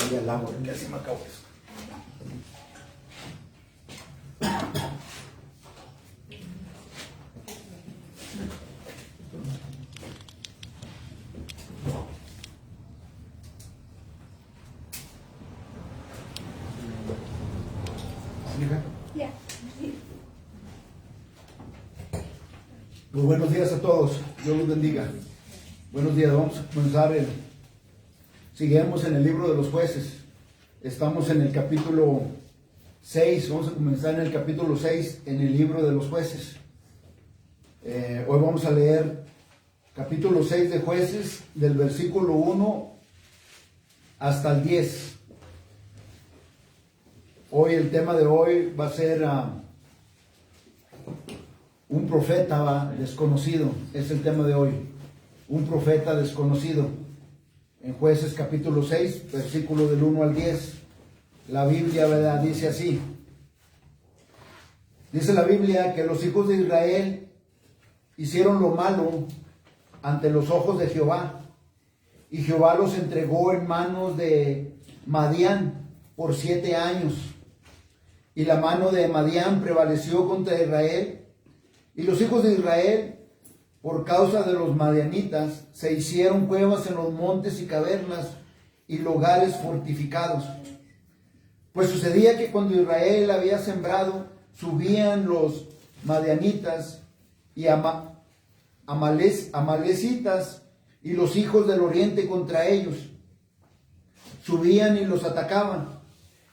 Voy al agua, que así me acabo esto. Yeah. Pues buenos días a todos, Dios los bendiga. Buenos días, vamos a comenzar seguimos en el libro de los jueces. Estamos en el capítulo 6, vamos a comenzar en el capítulo 6 en el libro de los jueces. Hoy vamos a leer capítulo 6 de Jueces, del versículo 1 hasta el 10. Hoy el tema de hoy va a ser un profeta desconocido, es el tema de hoy, un profeta desconocido. En Jueces capítulo 6, versículo del 1 al 10, la Biblia, ¿verdad?, dice así. Dice la Biblia que los hijos de Israel hicieron lo malo ante los ojos de Jehová, y Jehová los entregó en manos de Madián por 7 años. Y la mano de Madián prevaleció contra Israel, y los hijos de Israel, por causa de los madianitas, se hicieron cuevas en los montes y cavernas y lugares fortificados. Pues sucedía que cuando Israel había sembrado, subían los madianitas y amalecitas y los hijos del oriente contra ellos. Subían y los atacaban,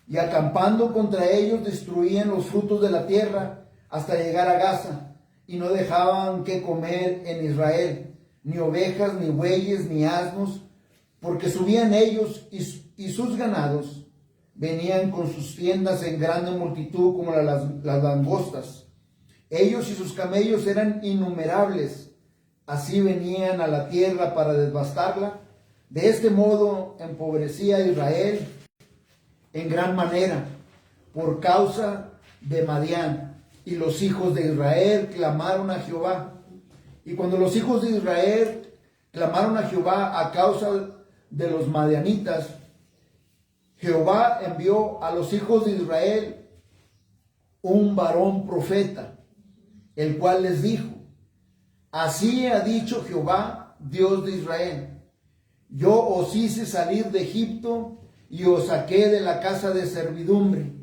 y acampando contra ellos destruían los frutos de la tierra hasta llegar a Gaza, y no dejaban que comer en Israel, ni ovejas, ni bueyes, ni asnos, porque subían ellos y sus ganados venían con sus tiendas en grande multitud como las langostas. Ellos y sus camellos eran innumerables, así venían a la tierra para devastarla. De este modo empobrecía a Israel en gran manera por causa de Madián. Y los hijos de Israel clamaron a Jehová. Y cuando los hijos de Israel clamaron a Jehová a causa de los madianitas, Jehová envió a los hijos de Israel un varón profeta, el cual les dijo: así ha dicho Jehová, Dios de Israel: yo os hice salir de Egipto y os saqué de la casa de servidumbre.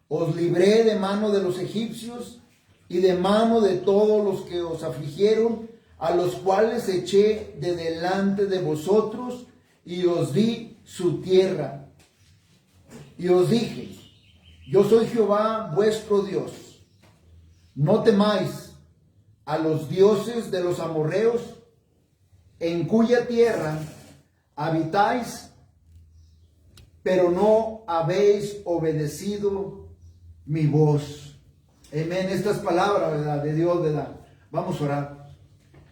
Os libré de mano de los egipcios y de mano de todos los que os afligieron, a los cuales eché de delante de vosotros, y os di su tierra. Y os dije: yo soy Jehová vuestro Dios. No temáis a los dioses de los amorreos, en cuya tierra habitáis, pero no habéis obedecido mi voz. Amén. Estas palabras, ¿verdad?, de Dios, ¿verdad? Vamos a orar.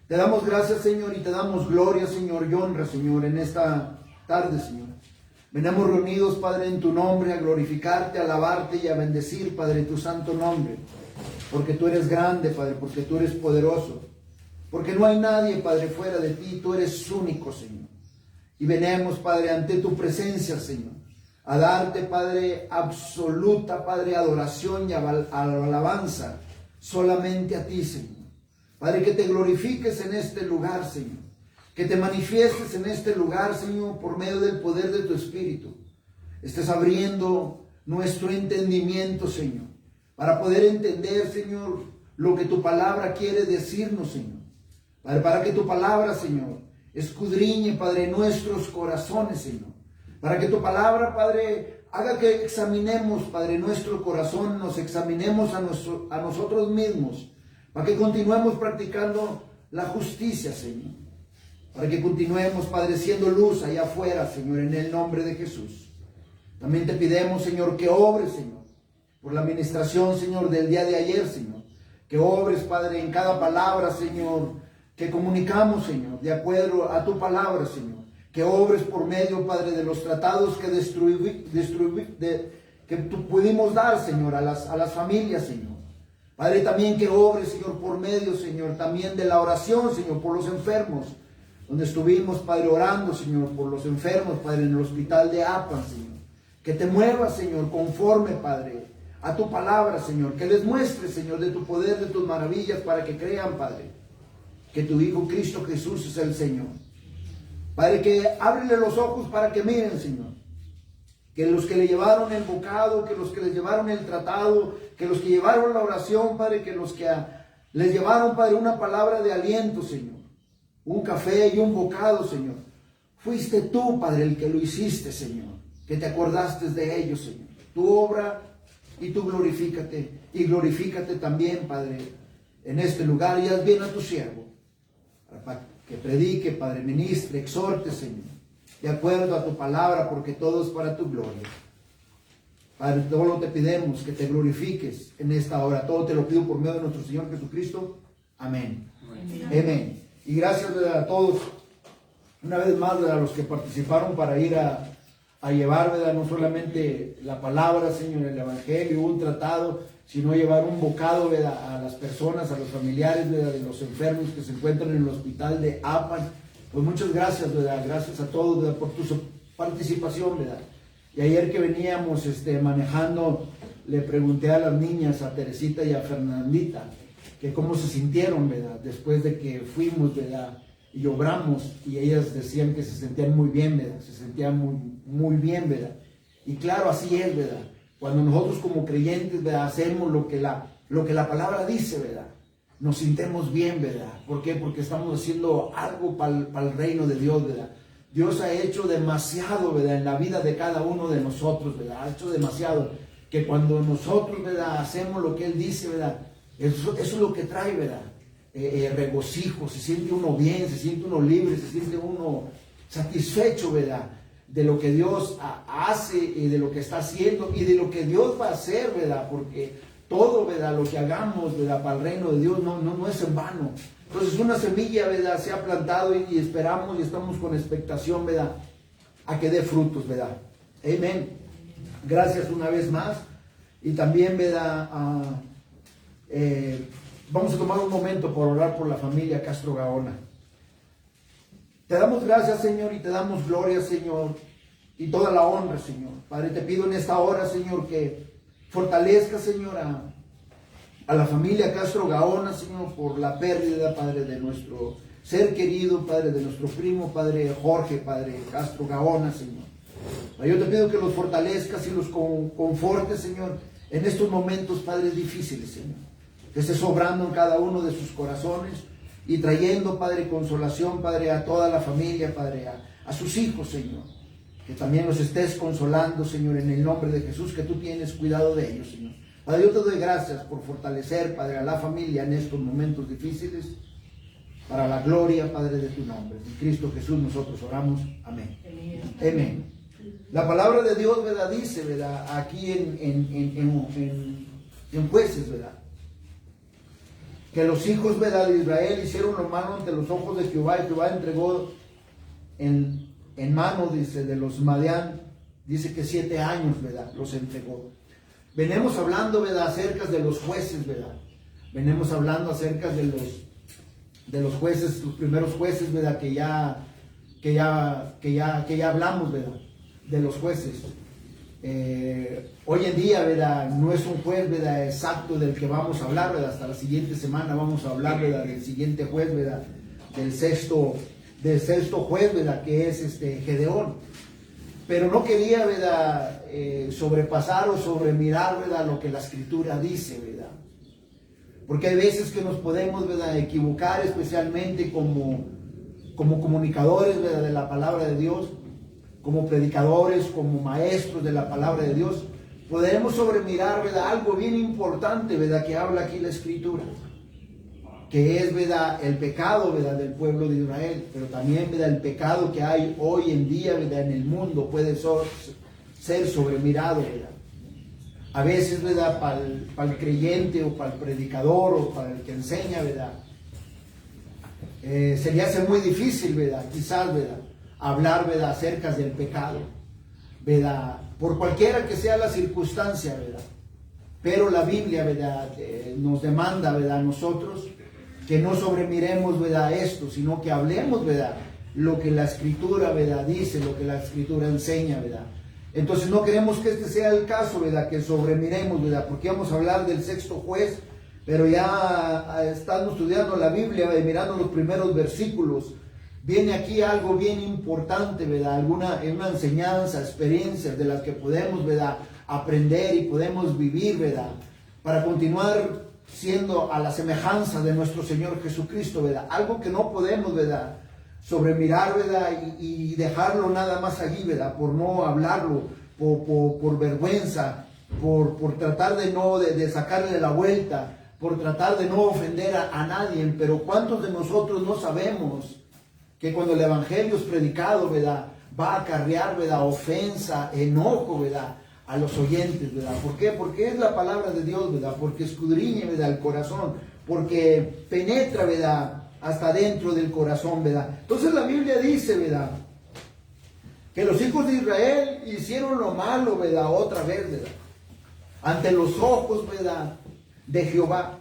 Te damos gracias, Señor, y te damos gloria, Señor, y honra, Señor, en esta tarde, Señor. Venimos reunidos, Padre, en tu nombre, a glorificarte, a alabarte y a bendecir, Padre, tu santo nombre. Porque tú eres grande, Padre, porque tú eres poderoso. Porque no hay nadie, Padre, fuera de ti, tú eres único, Señor. Y venimos, Padre, ante tu presencia, Señor, a darte, Padre, absoluta, Padre, adoración y alabanza solamente a ti, Señor. Padre, que te glorifiques en este lugar, Señor. Que te manifiestes en este lugar, Señor, por medio del poder de tu Espíritu. Estés abriendo nuestro entendimiento, Señor, para poder entender, Señor, lo que tu palabra quiere decirnos, Señor. Padre, para que tu palabra, Señor, escudriñe, Padre, nuestros corazones, Señor. Para que tu palabra, Padre, haga que examinemos, Padre, nuestro corazón, nos examinemos a nosotros mismos, para que continuemos practicando la justicia, Señor. Para que continuemos, Padre, siendo luz allá afuera, Señor, en el nombre de Jesús. También te pidemos, Señor, que obres, Señor, por la administración, Señor, del día de ayer, Señor. Que obres, Padre, en cada palabra, Señor, que comunicamos, Señor, de acuerdo a tu palabra, Señor. Que obres por medio, Padre, de los tratados que que pudimos dar, Señor, a las familias, Señor. Padre, también que obres, Señor, por medio, Señor, también de la oración, Señor, por los enfermos. donde estuvimos, Padre, orando, Señor, por los enfermos, Padre, en el hospital de Apan, Señor. Que te muevas, Señor, conforme, Padre, a tu palabra, Señor. Que les muestres, Señor, de tu poder, de tus maravillas, para que crean, Padre, que tu Hijo Cristo Jesús es el Señor. Padre, que ábrele los ojos para que miren, Señor. Que los que le llevaron el bocado, que los que les llevaron el tratado, que los que llevaron la oración, Padre, que los que les llevaron, Padre, una palabra de aliento, Señor. Un café y un bocado, Señor. Fuiste tú, Padre, el que lo hiciste, Señor. Que te acordaste de ellos, Señor. Tu obra y tú glorifícate. Y glorifícate también, Padre, en este lugar. Y haz bien a tu siervo. Para que predique, Padre, ministre, exhorte, Señor. De acuerdo a tu palabra, porque todo es para tu gloria. Padre, todo te pedimos que te glorifiques en esta hora. Todo te lo pido por medio de nuestro Señor Jesucristo. Amén. Amén. Y gracias a todos, una vez más, a los que participaron para ir a llevar, ¿verdad? No solamente la palabra, Señor, el evangelio, un tratado, sino llevar un bocado, ¿verdad?, a las personas, a los familiares, ¿verdad?, de los enfermos que se encuentran en el hospital de Apan. Pues muchas gracias, ¿verdad? Gracias a todos, ¿verdad?, por tu participación, ¿verdad? Y ayer que veníamos manejando, le pregunté a las niñas, a Teresita y a Fernandita, que cómo se sintieron, ¿verdad?, después de que fuimos, ¿verdad?, y obramos, y ellas decían que se sentían muy bien, ¿verdad?, se sentían muy bien, ¿verdad? Y claro, así es, ¿verdad? Cuando nosotros como creyentes, ¿verdad?, hacemos lo que la palabra dice, ¿verdad?, nos sintemos bien, ¿verdad? ¿Por qué? Porque estamos haciendo algo para el reino de Dios, ¿verdad? Dios ha hecho demasiado, ¿verdad?, en la vida de cada uno de nosotros, ¿verdad? Ha hecho demasiado, que cuando nosotros, ¿verdad?, hacemos lo que Él dice, ¿verdad?, eso es lo que trae, ¿verdad?, regocijo, se siente uno bien, se siente uno libre, se siente uno satisfecho, ¿verdad?, de lo que Dios hace y de lo que está haciendo y de lo que Dios va a hacer, ¿verdad? Porque todo, ¿verdad?, lo que hagamos, ¿verdad?, para el reino de Dios no es en vano. Entonces una semilla, ¿verdad?, se ha plantado y esperamos y estamos con expectación, ¿verdad?, a que dé frutos, ¿verdad? Amén. Gracias una vez más. Y también, ¿verdad?, vamos a tomar un momento por orar por la familia Castro Gaona. Te damos gracias, Señor, y te damos gloria, Señor, y toda la honra, Señor. Padre, te pido en esta hora, Señor, que fortalezca, Señor, a la familia Castro Gaona, Señor, por la pérdida, Padre, de nuestro ser querido, Padre, de nuestro primo, Padre Jorge, Padre Castro Gaona, Señor. Yo te pido que los fortalezcas y los confortes, Señor, en estos momentos, Padre, difíciles, Señor. Que estés obrando en cada uno de sus corazones y trayendo, Padre, consolación, Padre, a toda la familia, Padre, a sus hijos, Señor. Que también los estés consolando, Señor, en el nombre de Jesús, que tú tienes cuidado de ellos, Señor. Padre, yo te doy gracias por fortalecer, Padre, a la familia en estos momentos difíciles, para la gloria, Padre, de tu nombre. En Cristo Jesús nosotros oramos. Amén. Amén. La palabra de Dios, ¿verdad?, dice, ¿verdad?, aquí en Jueces, ¿verdad?, que los hijos, ¿verdad?, de Israel hicieron lo malo ante los ojos de Jehová, y Jehová entregó en mano, dice, de los Madián, dice que 7 años, ¿verdad?, los entregó. Venimos hablando, ¿verdad?, acerca de los jueces, ¿verdad? Venimos hablando acerca de los jueces, los primeros jueces, ¿verdad?, que ya hablamos, ¿verdad?, de los jueces. Hoy en día, ¿verdad?, no es un juez, ¿verdad?, exacto del que vamos a hablar, ¿verdad? Hasta la siguiente semana vamos a hablar, ¿verdad?, del siguiente juez, ¿verdad?, del sexto juez, ¿verdad?, que es Gedeón. Pero no quería, ¿verdad?, sobrepasar o sobremirar, ¿verdad?, lo que la Escritura dice, ¿verdad? Porque hay veces que nos podemos, ¿verdad?, equivocar, especialmente como comunicadores, ¿verdad?, de la palabra de Dios, como predicadores, como maestros de la palabra de Dios. Podremos sobremirar, ¿verdad?, algo bien importante, ¿verdad?, que habla aquí la Escritura, que es, ¿verdad?, el pecado, ¿verdad?, del pueblo de Israel, pero también, ¿verdad?, el pecado que hay hoy en día, ¿verdad?, en el mundo puede ser sobremirado, ¿verdad? A veces, ¿verdad?, para el creyente o para el predicador o para el que enseña, ¿verdad?, se le hace muy difícil, ¿verdad?, quizás, ¿verdad?, hablar, ¿verdad?, acerca del pecado, ¿verdad?, por cualquiera que sea la circunstancia, ¿verdad? Pero la Biblia, ¿verdad?, nos demanda, ¿verdad?, a nosotros que no sobremiremos, ¿verdad?, esto, sino que hablemos, ¿verdad?, lo que la Escritura, ¿verdad?, dice, lo que la Escritura enseña, ¿verdad? Entonces no queremos que este sea el caso, ¿verdad?, que sobremiremos, ¿verdad?, porque vamos a hablar del sexto juez, pero ya estando estudiando la Biblia y mirando los primeros versículos, viene aquí algo bien importante, ¿verdad?, una enseñanza, experiencias de las que podemos, ¿verdad?, aprender y podemos vivir, ¿verdad?, para continuar siendo a la semejanza de nuestro Señor Jesucristo, ¿verdad? Algo que no podemos, ¿verdad?, sobremirar, ¿verdad?, y dejarlo nada más allí, ¿verdad?, por no hablarlo, por vergüenza, por tratar de sacarle la vuelta, por tratar de no ofender a nadie. Pero ¿cuántos de nosotros no sabemos que cuando el Evangelio es predicado, ¿verdad?, va a acarrear, ¿verdad?, ofensa, enojo, ¿verdad?, a los oyentes, ¿verdad? ¿Por qué? Porque es la palabra de Dios, ¿verdad? Porque escudriña, ¿verdad?, el corazón, porque penetra, ¿verdad?, hasta dentro del corazón, ¿verdad? Entonces la Biblia dice, ¿verdad?, que los hijos de Israel hicieron lo malo, ¿verdad?, otra vez, ¿verdad?, ante los ojos, ¿verdad?, de Jehová.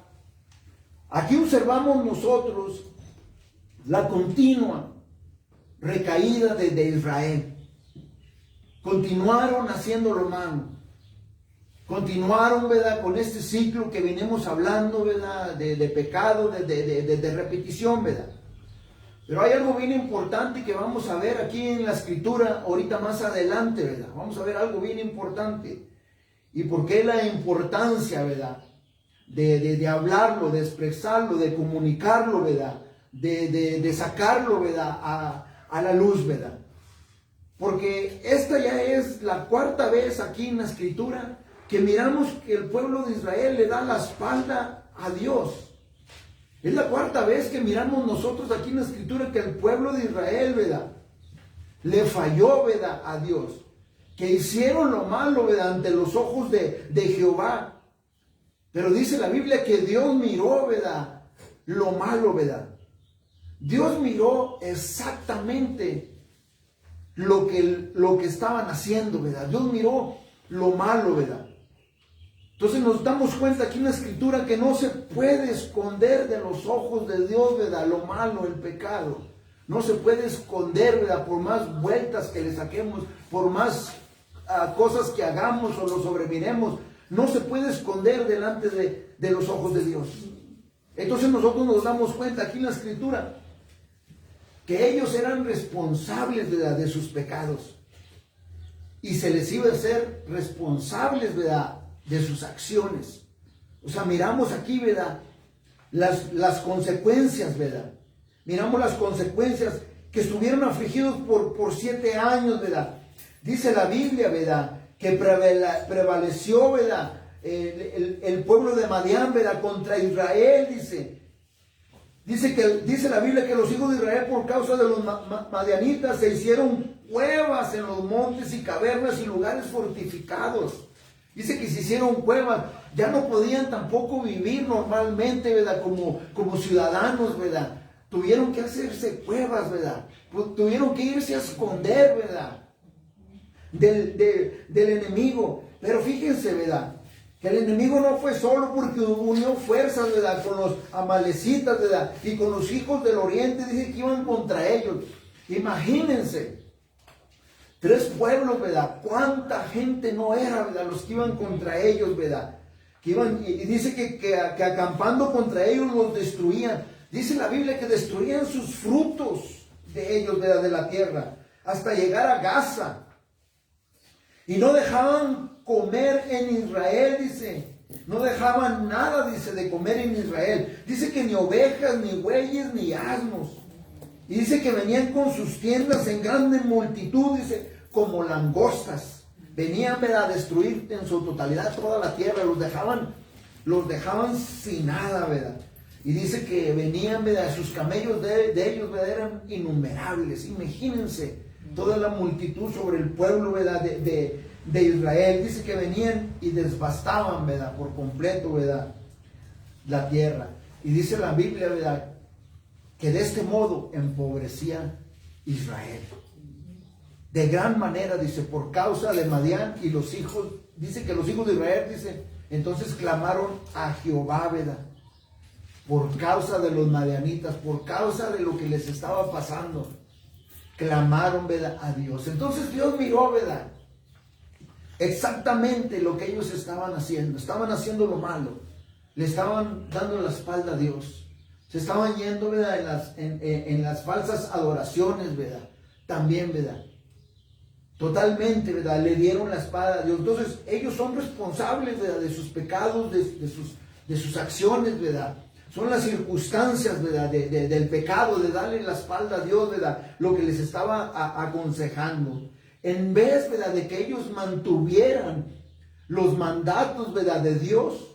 Aquí observamos nosotros la continua recaída de Israel. Continuaron haciendo lo malo. Continuaron, ¿verdad?, con este ciclo que venimos hablando, ¿verdad?, de pecado, de repetición, ¿verdad? Pero hay algo bien importante que vamos a ver aquí en la Escritura ahorita más adelante, ¿verdad? Vamos a ver algo bien importante. ¿Y por qué la importancia, ¿verdad?, de hablarlo, de expresarlo, de comunicarlo, ¿verdad?, de sacarlo, ¿verdad?, a la luz, ¿verdad? Porque esta ya es la cuarta vez aquí en la Escritura que miramos que el pueblo de Israel le da la espalda a Dios. Es la cuarta vez que miramos nosotros aquí en la Escritura que el pueblo de Israel, ¿verdad?, le falló, ¿verdad?, a Dios. Que hicieron lo malo, ¿verdad?, ante los ojos de Jehová. Pero dice la Biblia que Dios miró, ¿verdad?, lo malo, ¿verdad? Dios miró exactamente lo que estaban haciendo, ¿verdad? Dios miró lo malo, ¿verdad? Entonces nos damos cuenta aquí en la Escritura que no se puede esconder de los ojos de Dios, ¿verdad?, lo malo, el pecado. No se puede esconder, ¿verdad?, por más vueltas que le saquemos, por más cosas que hagamos o lo sobreviremos. No se puede esconder delante de los ojos de Dios. Entonces nosotros nos damos cuenta aquí en la Escritura que ellos eran responsables, ¿verdad?, de sus pecados. Y se les iba a ser responsables, ¿verdad?, de sus acciones. O sea, miramos aquí, ¿verdad?, las consecuencias, ¿verdad? Miramos las consecuencias, que estuvieron afligidos por 7 años, ¿verdad? Dice la Biblia, ¿verdad?, que prevaleció, ¿verdad?, el pueblo de Madián, ¿verdad?, contra Israel, dice la Biblia que los hijos de Israel, por causa de los madianitas, se hicieron cuevas en los montes y cavernas y lugares fortificados. Dice que se hicieron cuevas, ya no podían tampoco vivir normalmente, ¿verdad?, como ciudadanos, ¿verdad? Tuvieron que hacerse cuevas, ¿verdad? Tuvieron que irse a esconder, ¿verdad?, del enemigo. Pero fíjense, ¿verdad?, que el enemigo no fue solo porque unió fuerzas, ¿verdad?, con los amalecitas, ¿verdad?, y con los hijos del oriente. Dice que iban contra ellos. Imagínense, 3 pueblos, ¿verdad? ¿Cuánta gente no era, ¿verdad?, los que iban contra ellos, ¿verdad? Que iban, y dice que acampando contra ellos los destruían. Dice la Biblia que destruían sus frutos de ellos, ¿verdad?, de la tierra, hasta llegar a Gaza. Y no dejaban comer en Israel, dice. No dejaban nada, dice, de comer en Israel. Dice que ni ovejas, ni bueyes, ni asnos. Y dice que venían con sus tiendas en grande multitud, dice, como langostas. Venían, ¿verdad?, a destruir en su totalidad toda la tierra. Los dejaban sin nada, ¿verdad? Y dice que venían, ¿verdad?, sus camellos de ellos, ¿verdad?, eran innumerables. Imagínense toda la multitud sobre el pueblo, ¿verdad?, de Israel. Dice que venían y devastaban, ¿verdad?, por completo, ¿verdad?, la tierra. Y dice la Biblia, ¿verdad?, que de este modo empobrecía Israel. De gran manera, dice, por causa de Madián y los hijos, dice que los hijos de Israel, dice, entonces clamaron a Jehová, ¿verdad?, por causa de los madianitas, por causa de lo que les estaba pasando. clamaron, ¿verdad?, a Dios. Entonces Dios miró, ¿verdad?, exactamente lo que ellos estaban haciendo. Estaban haciendo lo malo. Le estaban dando la espalda a Dios. Se estaban yendo, ¿verdad?, en las falsas adoraciones, ¿verdad?, también, ¿verdad?, totalmente, ¿verdad?, le dieron la espada a Dios. Entonces ellos son responsables, ¿verdad?, de sus pecados, de sus acciones, ¿verdad? Son las circunstancias, ¿verdad?, del pecado, de darle la espalda a Dios, ¿verdad?, lo que les estaba aconsejando. En vez, ¿verdad?, de que ellos mantuvieran los mandatos, ¿verdad?, de Dios,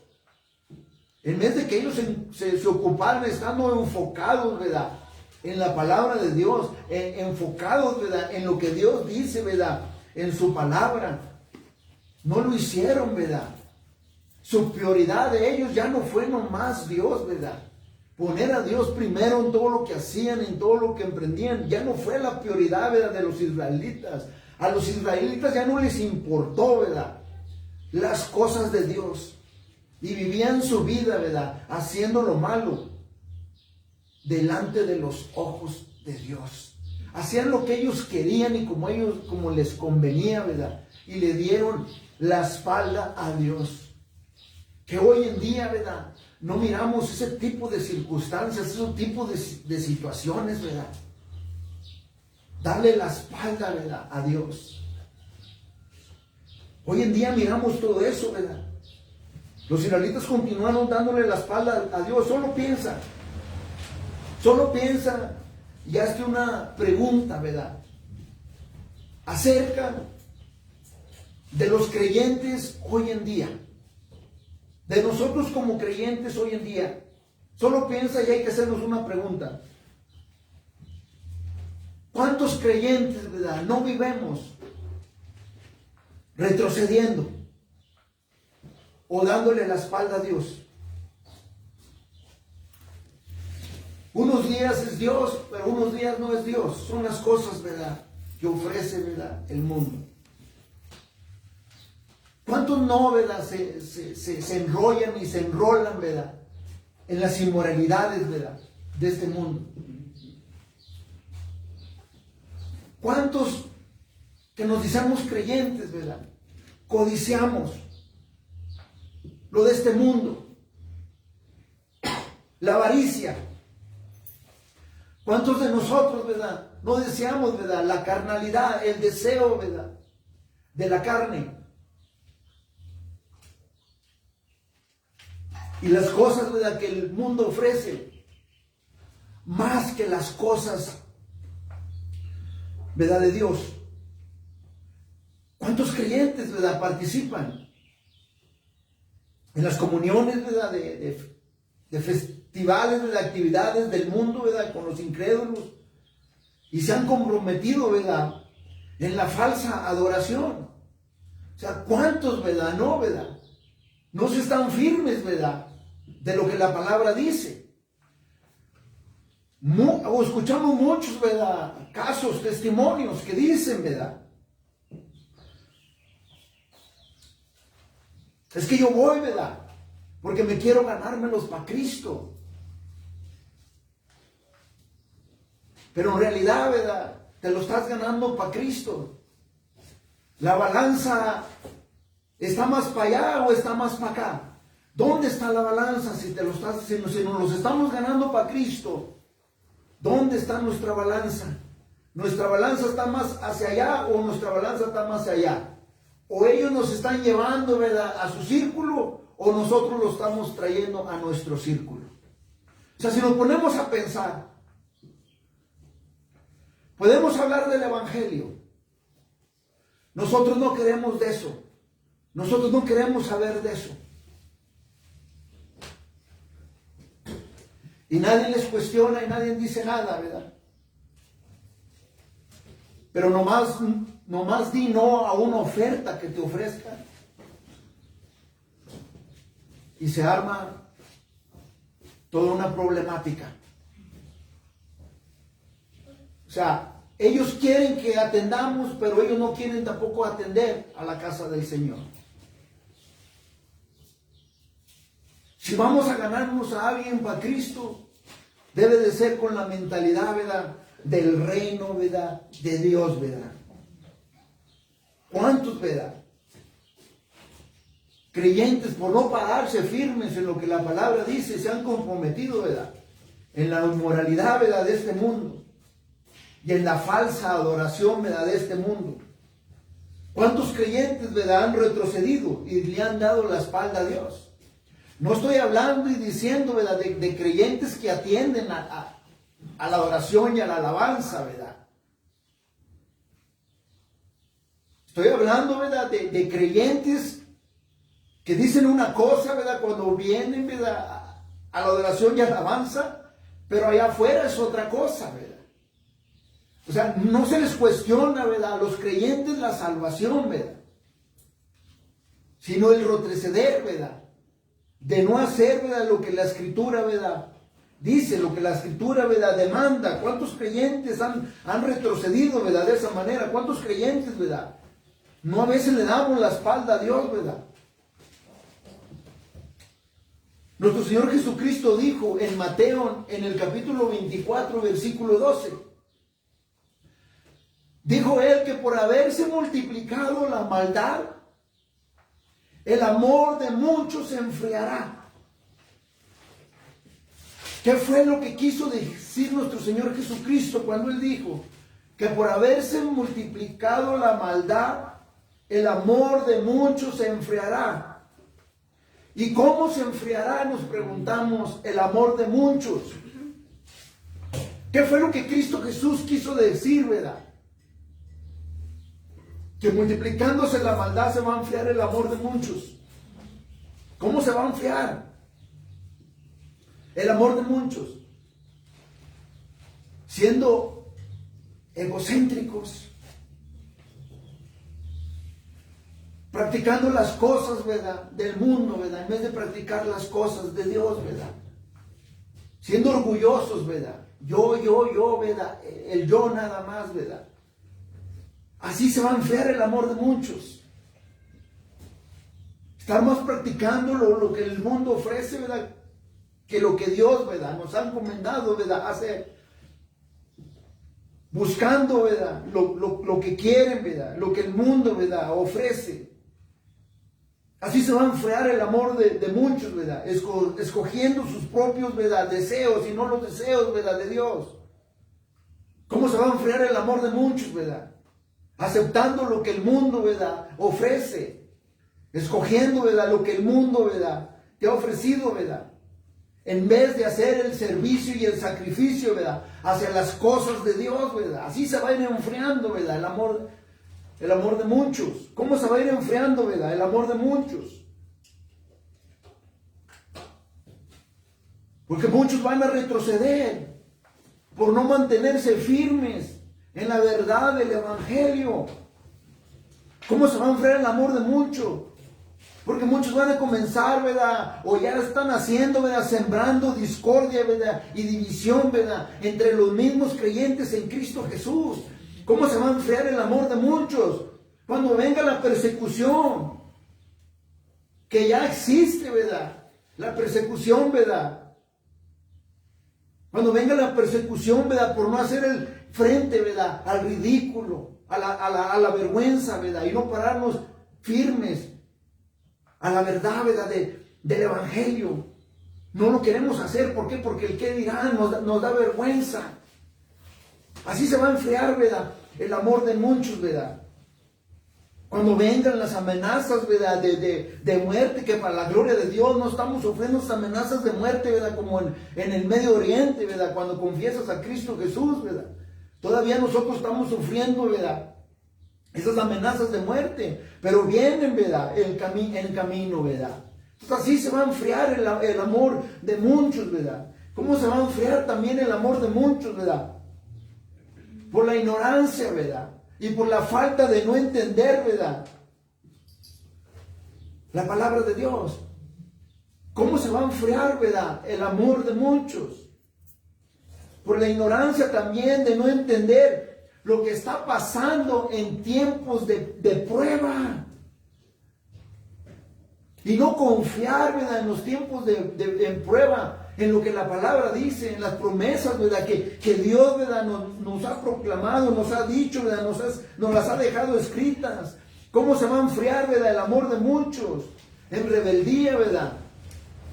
en vez de que ellos se ocuparan estando enfocados, ¿verdad?, en la palabra de Dios, enfocados, ¿verdad?, en lo que Dios dice, ¿verdad?, en su palabra, no lo hicieron, ¿verdad? Su prioridad de ellos ya no fue nomás Dios, ¿verdad? Poner a Dios primero en todo lo que hacían, en todo lo que emprendían, ya no fue la prioridad, ¿verdad?, de los israelitas. A los israelitas ya no les importó, ¿verdad?, las cosas de Dios. Y vivían su vida, ¿verdad?, haciendo lo malo delante de los ojos de Dios. Hacían lo que ellos querían y como les convenía, ¿verdad? Y le dieron la espalda a Dios. Que hoy en día, ¿verdad?, no miramos ese tipo de circunstancias, ese tipo de situaciones, ¿verdad? Darle la espalda, ¿verdad?, a Dios. Hoy en día miramos todo eso, ¿verdad? Los israelitas continuaron dándole la espalda a Dios. Solo piensa y hazte una pregunta, ¿verdad?, acerca de los creyentes hoy en día. De nosotros como creyentes hoy en día. Solo piensa y hay que hacernos una pregunta. ¿Cuántos creyentes, verdad, no vivimos retrocediendo o dándole la espalda a Dios? Unos días es Dios, pero unos días no es Dios. Son las cosas, ¿verdad?, que ofrece, ¿verdad?, el mundo. ¿Cuántos no, verdad, se enrollan y se enrolan, verdad, en las inmoralidades, verdad, de este mundo? ¿Cuántos que nos decimos creyentes, verdad, codiciamos lo de este mundo? La avaricia. ¿Cuántos de nosotros, verdad, no deseamos, verdad, la carnalidad, el deseo, verdad, de la carne? Y las cosas, ¿verdad?, que el mundo ofrece, más que las cosas, ¿verdad?, de Dios. ¿Cuántos creyentes, verdad, participan en las comuniones, verdad, de festivales, de actividades del mundo, verdad, con los incrédulos, y se han comprometido, verdad, en la falsa adoración? O sea, ¿cuántos, verdad, no, verdad, no se están firmes, verdad, de lo que la palabra dice? O escuchamos muchos, verdad, casos, testimonios que dicen, verdad, es que yo voy, verdad, porque me quiero ganármelos para Cristo. Pero en realidad, verdad, te lo estás ganando para Cristo. La balanza está más para allá o está más para acá. ¿Dónde está la balanza? Si nos los estamos ganando para Cristo, ¿dónde está nuestra balanza? ¿Nuestra balanza está más hacia allá o nuestra balanza está más hacia allá? ¿O ellos nos están llevando, verdad, a su círculo o nosotros lo estamos trayendo a nuestro círculo? O sea, si nos ponemos a pensar, podemos hablar del Evangelio. Nosotros no queremos de eso. Nosotros no queremos saber de eso. Y nadie les cuestiona y nadie dice nada, ¿verdad? Pero nomás di no a una oferta que te ofrezca. Y se arma toda una problemática. O sea, ellos quieren que atendamos, pero ellos no quieren tampoco atender a la casa del Señor. Si vamos a ganarnos a alguien para Cristo, debe de ser con la mentalidad, ¿verdad?, del reino, ¿verdad?, de Dios, ¿verdad? ¿Cuántos, verdad?, creyentes, por no pararse firmes en lo que la palabra dice, se han comprometido, ¿verdad?, en la inmoralidad, ¿verdad?, de este mundo y en la falsa adoración, ¿verdad?, de este mundo. ¿Cuántos creyentes, ¿verdad?, han retrocedido y le han dado la espalda a Dios? No estoy hablando y diciendo, ¿verdad?, de creyentes que atienden a la adoración y a la alabanza, ¿verdad? Estoy hablando, ¿verdad?, de creyentes que dicen una cosa, ¿verdad?, cuando vienen, ¿verdad?, a la adoración y a la alabanza, pero allá afuera es otra cosa, ¿verdad? O sea, no se les cuestiona, ¿verdad?, a los creyentes la salvación, ¿verdad?, sino el retroceder, ¿verdad?, de no hacer, ¿verdad?, lo que la Escritura, ¿verdad?, dice, lo que la Escritura, ¿verdad?, demanda. ¿Cuántos creyentes han retrocedido, ¿verdad?, de esa manera? ¿Cuántos creyentes, ¿verdad?, no a veces le damos la espalda a Dios, ¿verdad? Nuestro Señor Jesucristo dijo en Mateo, en el capítulo 24, versículo 12, dijo Él que por haberse multiplicado la maldad, el amor de muchos se enfriará. ¿Qué fue lo que quiso decir nuestro Señor Jesucristo cuando Él dijo que por haberse multiplicado la maldad, el amor de muchos se enfriará? ¿Y cómo se enfriará? Nos preguntamos, el amor de muchos. ¿Qué fue lo que Cristo Jesús quiso decir, verdad? Que multiplicándose la maldad se va a enfriar el amor de muchos. ¿Cómo se va a enfriar el amor de muchos? Siendo egocéntricos, practicando las cosas, ¿verdad?, del mundo, ¿verdad?, en vez de practicar las cosas de Dios, ¿verdad? Siendo orgullosos, ¿verdad? Yo, ¿verdad? El yo nada más, ¿verdad? Así se va a enfriar el amor de muchos. Estar más practicando lo que el mundo ofrece, ¿verdad?, que lo que Dios, ¿verdad?, nos ha encomendado, ¿verdad?, hacer. Buscando, ¿verdad?, lo que quieren, ¿verdad?, lo que el mundo, ¿verdad?, ofrece. Así se va a enfriar el amor de muchos, ¿verdad?, escogiendo sus propios, ¿verdad?, deseos y no los deseos, ¿verdad?, de Dios. ¿Cómo se va a enfriar el amor de muchos, ¿verdad?, aceptando lo que el mundo, ¿verdad?, ofrece, escogiendo, ¿verdad?, lo que el mundo, ¿verdad?, te ha ofrecido, ¿verdad?, en vez de hacer el servicio y el sacrificio, ¿verdad?, hacia las cosas de Dios, ¿verdad? Así se va a ir enfriando, ¿verdad?, el amor de muchos. ¿Cómo se va a ir enfriando, verdad?, el amor de muchos? Porque muchos van a retroceder por no mantenerse firmes en la verdad del Evangelio. ¿Cómo se va a enfriar el amor de muchos? Porque muchos van a comenzar, ¿verdad?, o ya están haciendo, ¿verdad?, sembrando discordia, ¿verdad?, y división, ¿verdad?, entre los mismos creyentes en Cristo Jesús. ¿Cómo se va a enfriar el amor de muchos? Cuando venga la persecución, que ya existe, ¿verdad?, la persecución, ¿verdad?, cuando venga la persecución, ¿verdad?, por no hacer el frente, ¿verdad?, al ridículo, a la vergüenza, ¿verdad?, y no pararnos firmes a la verdad, ¿verdad?, del Evangelio. No lo queremos hacer. ¿Por qué? Porque el qué dirán nos da vergüenza. Así se va a enfriar, ¿verdad?, el amor de muchos, ¿verdad? Cuando vengan las amenazas, ¿verdad?, de muerte, que para la gloria de Dios no estamos sufriendo esas amenazas de muerte, ¿verdad?, como en el Medio Oriente, ¿verdad?, cuando confiesas a Cristo Jesús, ¿verdad? Todavía nosotros estamos sufriendo, ¿verdad?, esas amenazas de muerte, pero vienen, ¿verdad?, en el camino, ¿verdad? Entonces así se va a enfriar el amor de muchos, ¿verdad? ¿Cómo se va a enfriar también el amor de muchos, ¿verdad? Por la ignorancia, ¿verdad?, y por la falta de no entender, ¿verdad?, la palabra de Dios. ¿Cómo se va a enfriar, ¿verdad?, el amor de muchos? Por la ignorancia también de no entender lo que está pasando en tiempos de prueba. Y no confiar, ¿verdad?, en los tiempos de prueba, En lo que la palabra dice, en las promesas, ¿verdad? Que Dios, ¿verdad? Nos ha proclamado, nos ha dicho, ¿verdad? Nos las ha dejado escritas. ¿Cómo se va a enfriar, ¿verdad? El amor de muchos en rebeldía, ¿verdad?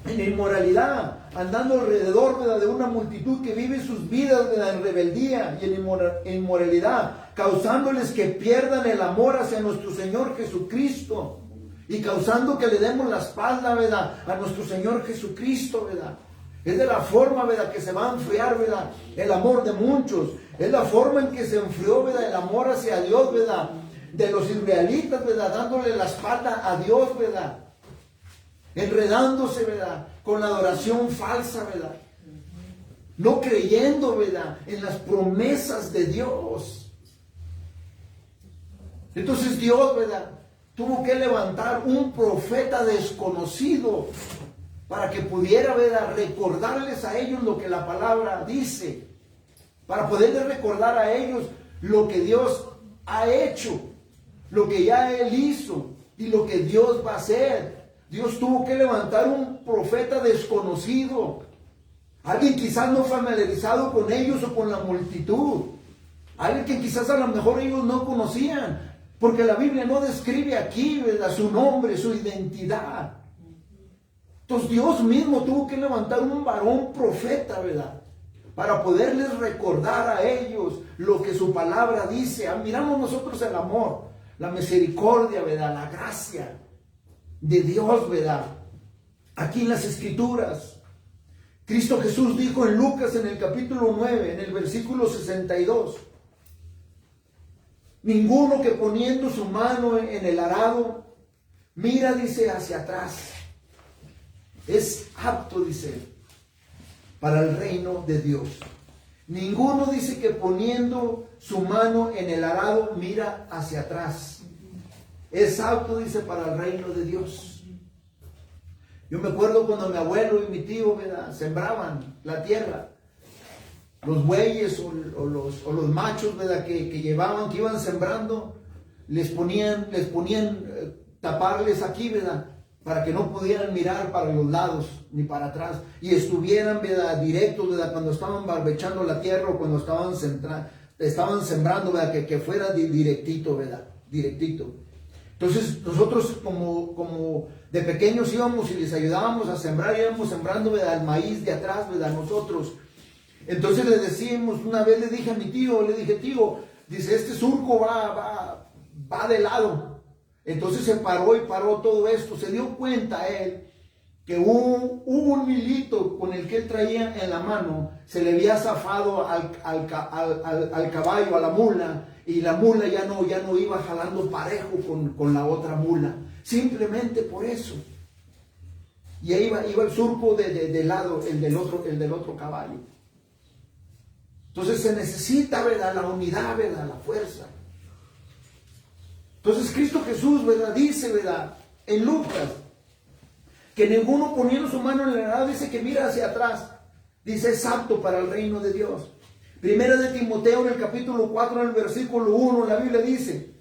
En inmoralidad, andando alrededor, ¿verdad? De una multitud que vive sus vidas, ¿verdad? En rebeldía y en inmoralidad, causándoles que pierdan el amor hacia nuestro Señor Jesucristo y causando que le demos la espalda, ¿verdad? A nuestro Señor Jesucristo, ¿verdad? Es de la forma, ¿verdad? Que se va a enfriar, ¿verdad? El amor de muchos. Es la forma en que se enfrió, ¿verdad? El amor hacia Dios, ¿verdad? De los israelitas, ¿verdad? Dándole la espalda a Dios, ¿verdad? Enredándose, ¿verdad? Con la adoración falsa, ¿verdad? No creyendo, ¿verdad? En las promesas de Dios. Entonces Dios, ¿verdad? Tuvo que levantar un profeta desconocido para que pudiera, ¿verdad? Recordarles a ellos lo que la palabra dice. Para poderles recordar a ellos lo que Dios ha hecho, lo que ya Él hizo y lo que Dios va a hacer. Dios tuvo que levantar un profeta desconocido, alguien quizás no familiarizado con ellos o con la multitud, alguien que quizás a lo mejor ellos no conocían, porque la Biblia no describe aquí, ¿verdad? Su nombre, su identidad. Entonces Dios mismo tuvo que levantar un varón profeta, ¿verdad? Para poderles recordar a ellos lo que su palabra dice. Miramos nosotros el amor, la misericordia, ¿verdad? La gracia de Dios, ¿verdad? Aquí en las Escrituras, Cristo Jesús dijo en Lucas en el capítulo 9, en el versículo 62, ninguno que poniendo su mano en el arado, mira, dice, hacia atrás, es apto, dice, para el reino de Dios. Ninguno, dice, que poniendo su mano en el arado, mira hacia atrás. Es apto, dice, para el reino de Dios. Yo me acuerdo cuando mi abuelo y mi tío, ¿verdad? Sembraban la tierra. Los bueyes o los machos, ¿verdad? Que llevaban, que iban sembrando, les ponían taparles aquí, ¿verdad? Para que no pudieran mirar para los lados ni para atrás y estuvieran, ¿verdad? Directos, ¿verdad? Cuando estaban barbechando la tierra o cuando estaban sembrando, ¿verdad? Que fuera directito, ¿verdad? Directito. Entonces nosotros como de pequeños íbamos y les ayudábamos a sembrar, íbamos sembrando, ¿verdad? El maíz de atrás, ¿verdad? Nosotros. Entonces le decíamos, una vez le dije a mi tío, tío, dice, este surco va de lado. Entonces se paró y paró todo esto. Se dio cuenta él que hubo un hilito con el que él traía en la mano, se le había zafado al caballo, a la mula, y la mula ya no iba jalando parejo con la otra mula, simplemente por eso. Y ahí iba el surco de lado, el del otro caballo. Entonces se necesita, ¿verdad? La unidad, ¿verdad? La fuerza. Entonces Cristo Jesús, ¿verdad? Dice, ¿verdad? En Lucas, que ninguno poniendo su mano en el arado, dice que mira hacia atrás. Dice, es apto para el reino de Dios. Primera de Timoteo, en el capítulo 4, en el versículo 1, la Biblia dice,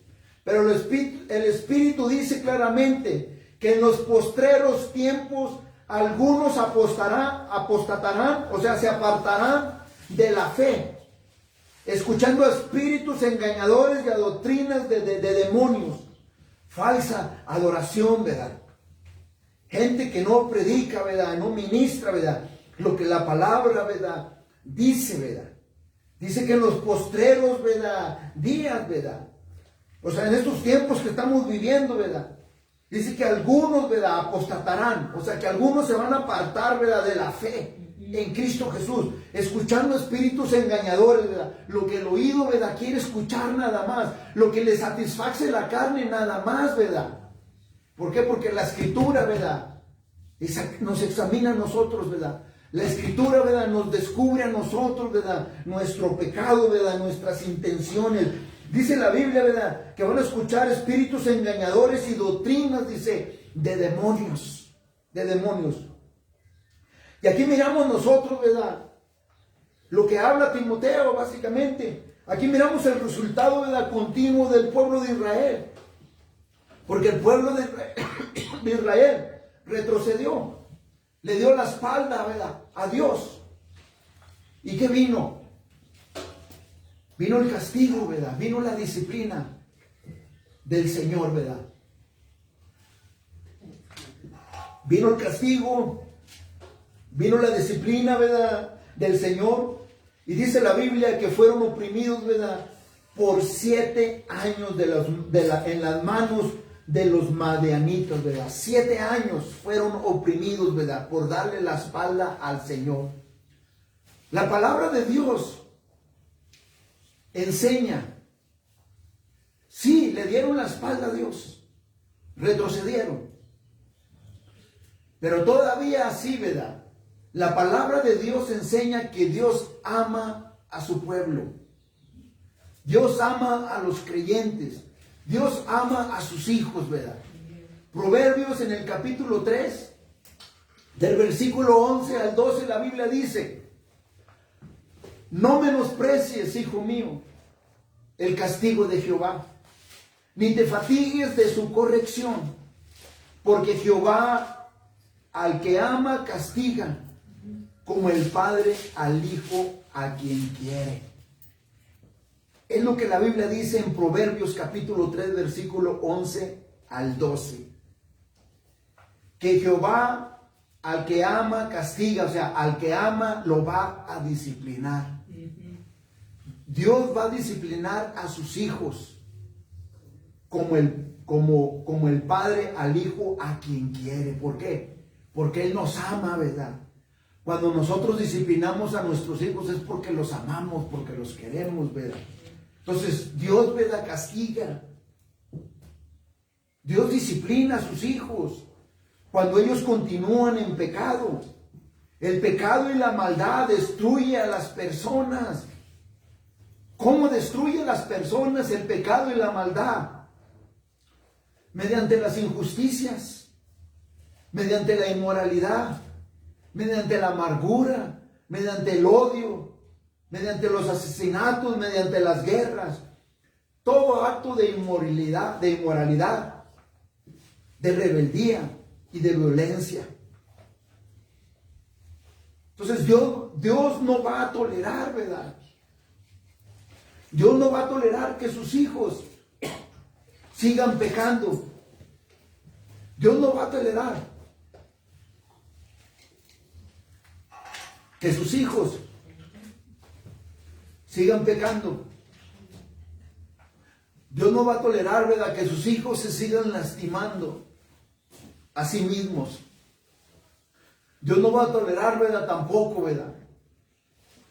pero el Espíritu dice claramente que en los postreros tiempos algunos apostatarán, o sea, se apartarán de la fe, escuchando a espíritus engañadores y a doctrinas de demonios. Falsa adoración, ¿verdad? Gente que no predica, ¿verdad? No ministra, ¿verdad? Lo que la palabra, ¿verdad? Dice, ¿verdad? Dice que en los postreros, ¿verdad? Días, ¿verdad? O sea, en estos tiempos que estamos viviendo, ¿verdad? Dice que algunos, ¿verdad? Apostatarán. O sea, que algunos se van a apartar, ¿verdad? De la fe en Cristo Jesús, escuchando espíritus engañadores, ¿verdad? Lo que el oído, ¿verdad? Quiere escuchar nada más, lo que le satisface la carne nada más, ¿verdad? ¿Por qué? Porque la Escritura, ¿verdad? Nos examina a nosotros, ¿verdad? La Escritura, ¿verdad? Nos descubre a nosotros, ¿verdad? Nuestro pecado, ¿verdad? Nuestras intenciones. Dice la Biblia, ¿verdad? Que van a escuchar espíritus engañadores y doctrinas, dice, de demonios. De demonios. Y aquí miramos nosotros, ¿verdad? Lo que habla Timoteo, básicamente. Aquí miramos el resultado, ¿verdad? Continuo del pueblo de Israel. Porque el pueblo de Israel retrocedió. le dio la espalda, ¿verdad?, a Dios. ¿Y qué vino? Vino el castigo, ¿verdad? Vino la disciplina del Señor, ¿verdad? Vino el castigo, vino la disciplina, ¿verdad?, del Señor. Y dice la Biblia que fueron oprimidos, ¿verdad?, por 7 años en las manos de los madianitas, ¿verdad? 7 años fueron oprimidos, ¿verdad?, por darle la espalda al Señor. La palabra de Dios enseña. Sí, le dieron la espalda a Dios, retrocedieron. Pero todavía así, ¿verdad? La palabra de Dios enseña que Dios ama a su pueblo. Dios ama a los creyentes. Dios ama a sus hijos, ¿verdad? Proverbios en el capítulo 3, del versículo 11 al 12, la Biblia dice: no menosprecies, hijo mío, el castigo de Jehová, ni te fatigues de su corrección, porque Jehová al que ama castiga, como el padre al hijo a quien quiere. Es lo que la Biblia dice en Proverbios capítulo 3, versículo 11 al 12. Que Jehová al que ama castiga, o sea, al que ama lo va a disciplinar. Dios va a disciplinar a sus hijos como el padre al hijo a quien quiere. ¿Por qué? Porque Él nos ama, ¿verdad? Cuando nosotros disciplinamos a nuestros hijos es porque los amamos, porque los queremos, ¿verdad? Entonces Dios, ¿verdad?, castiga. Dios disciplina a sus hijos cuando ellos continúan en pecado. El pecado y la maldad destruye a las personas. ¿Cómo destruye a las personas el pecado y la maldad? Mediante las injusticias, mediante la inmoralidad, mediante la amargura, mediante el odio, mediante los asesinatos, mediante las guerras. Todo acto de inmoralidad, de rebeldía y de violencia. Entonces Dios no va a tolerar, ¿verdad? Dios no va a tolerar que sus hijos sigan pecando. Dios no va a tolerar que sus hijos sigan pecando. Dios no va a tolerar, ¿verdad?, que sus hijos se sigan lastimando a sí mismos. Dios no va a tolerar, ¿verdad?, tampoco, ¿verdad?,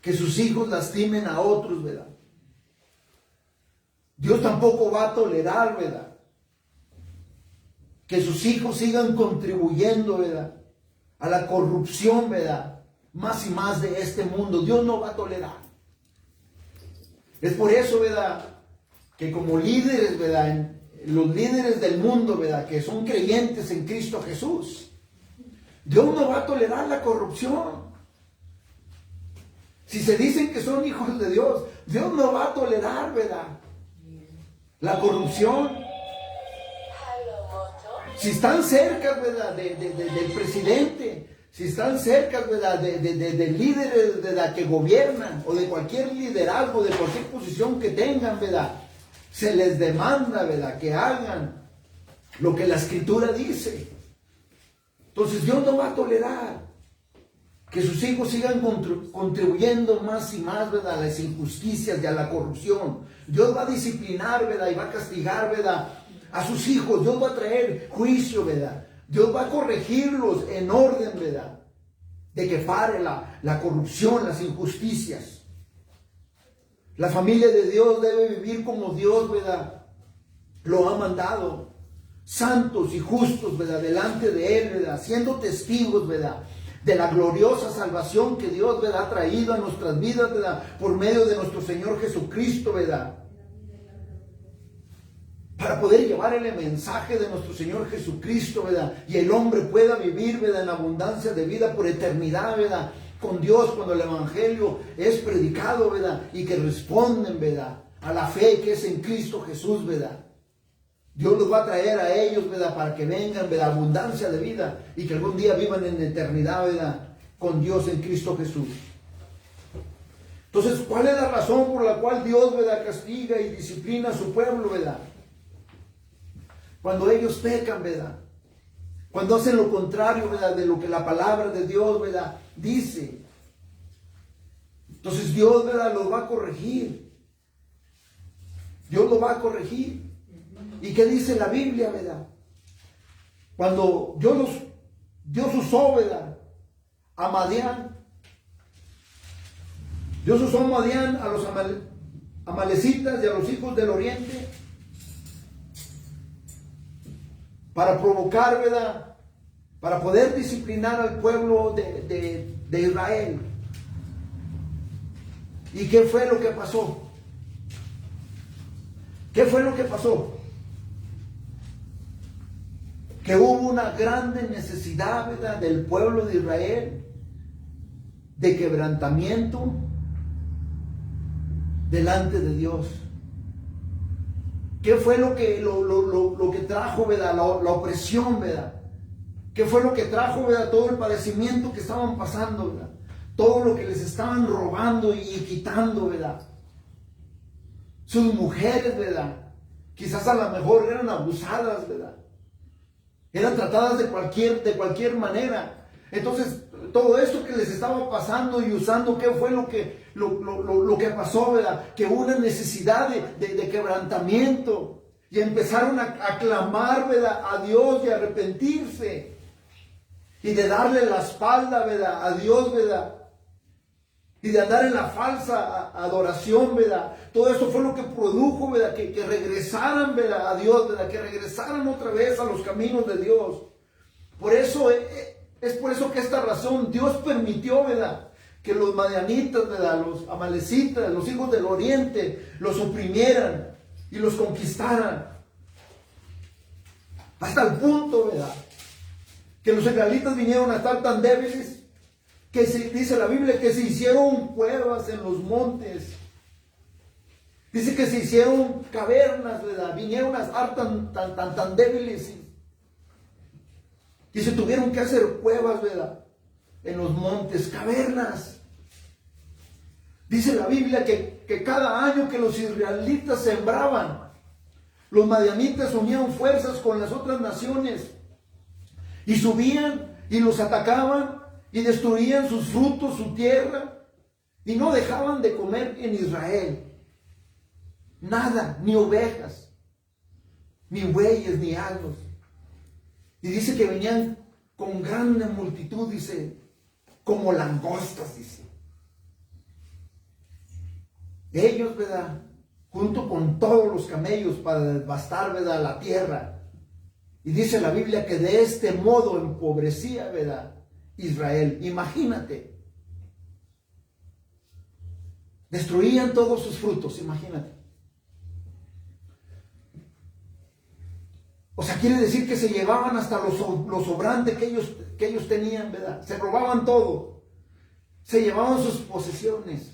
que sus hijos lastimen a otros, ¿verdad? Dios tampoco va a tolerar, ¿verdad?, que sus hijos sigan contribuyendo, ¿verdad?, a la corrupción, ¿verdad?, más y más de este mundo. Dios no va a tolerar. Es por eso, ¿verdad?, que como líderes, ¿verdad?, los líderes del mundo, ¿verdad?, que son creyentes en Cristo Jesús, Dios no va a tolerar la corrupción. Si se dicen que son hijos de Dios, Dios no va a tolerar, ¿verdad?, la corrupción. Si están cerca, ¿verdad?, del presidente, si están cerca, ¿verdad?, de líderes, ¿verdad?, que gobiernan, o de cualquier liderazgo, de cualquier posición que tengan, ¿verdad?, se les demanda, ¿verdad?, que hagan lo que la Escritura dice. Entonces Dios no va a tolerar que sus hijos sigan contribuyendo más y más, ¿verdad?, a las injusticias y a la corrupción. Dios va a disciplinar, ¿verdad?, y va a castigar, ¿verdad?, a sus hijos. Dios va a traer juicio, ¿verdad? Dios va a corregirlos en orden, ¿verdad?, de que pare la corrupción, las injusticias. La familia de Dios debe vivir como Dios, ¿verdad?, lo ha mandado. Santos y justos, ¿verdad?, delante de Él, ¿verdad?, siendo testigos, ¿verdad?, de la gloriosa salvación que Dios, ¿verdad?, ha traído a nuestras vidas, ¿verdad?, por medio de nuestro Señor Jesucristo, ¿verdad?, para poder llevar el mensaje de nuestro Señor Jesucristo, ¿verdad?, y el hombre pueda vivir, ¿verdad?, en abundancia de vida por eternidad, ¿verdad?, con Dios, cuando el Evangelio es predicado, ¿verdad?, y que responden, ¿verdad?, a la fe que es en Cristo Jesús, ¿verdad? Dios los va a traer a ellos, ¿verdad? Para que vengan, ¿verdad? Abundancia de vida y que algún día vivan en eternidad, ¿verdad? Con Dios en Cristo Jesús. Entonces, ¿cuál es la razón por la cual Dios, ¿verdad? Castiga y disciplina a su pueblo, ¿verdad? Cuando ellos pecan, ¿verdad? Cuando hacen lo contrario, ¿verdad? De lo que la palabra de Dios, ¿verdad? Dice. Entonces Dios, ¿verdad? Los va a corregir. Dios los va a corregir. ¿Y qué dice la Biblia, verdad? Cuando Dios usó, ¿verdad? A Madián. Dios usó a Madián, a los amalecitas y a los hijos del oriente para provocar, ¿verdad? Para poder disciplinar al pueblo de Israel. ¿Y qué fue lo que pasó? ¿Qué fue lo que pasó? Que hubo una grande necesidad, ¿verdad? Del pueblo de Israel de quebrantamiento delante de Dios. ¿Qué fue lo que trajo, ¿verdad? La opresión, ¿verdad? ¿Qué fue lo que trajo, ¿verdad? Todo el padecimiento que estaban pasando, ¿verdad? Todo lo que les estaban robando y quitando, ¿verdad? Sus mujeres, ¿verdad? Quizás a lo mejor eran abusadas, ¿verdad? Eran tratadas de cualquier manera. Entonces, todo esto que les estaba pasando y usando, ¿qué fue lo que pasó, verdad? Que hubo una necesidad de quebrantamiento. Y empezaron a clamar, ¿verdad? A Dios y a arrepentirse. Y de darle la espalda, ¿verdad? A Dios, ¿verdad? Y de andar en la falsa adoración, ¿verdad? Todo esto fue lo que produjo, ¿verdad? Que regresaran, ¿verdad? A Dios, ¿verdad? Que regresaran otra vez a los caminos de Dios. Por eso, es por eso que esta razón Dios permitió, ¿verdad? Que los madianitas, ¿verdad? Los amalecitas, los hijos del oriente, los oprimieran y los conquistaran. Hasta el punto, ¿verdad? Que los israelitas vinieron a estar tan débiles que dice la Biblia que se hicieron cuevas en los montes. Dice que se hicieron cavernas, ¿verdad? Vinieron a estar tan débiles. Y se tuvieron que hacer cuevas, ¿verdad? En los montes, cavernas. Dice la Biblia que cada año que los israelitas sembraban, los madianitas unían fuerzas con las otras naciones y subían y los atacaban y destruían sus frutos, su tierra, y no dejaban de comer en Israel. Nada, ni ovejas, ni bueyes, ni asnos. Y dice que venían con grande multitud, dice, como langostas, dice. Ellos, ¿verdad? Junto con todos los camellos para devastar, ¿verdad? La tierra. Y dice la Biblia que de este modo empobrecía, ¿verdad? Israel. Imagínate. Destruían todos sus frutos, imagínate. O sea, quiere decir que se llevaban hasta lo sobrante que ellos tenían, ¿verdad? Se robaban todo. Se llevaban sus posesiones.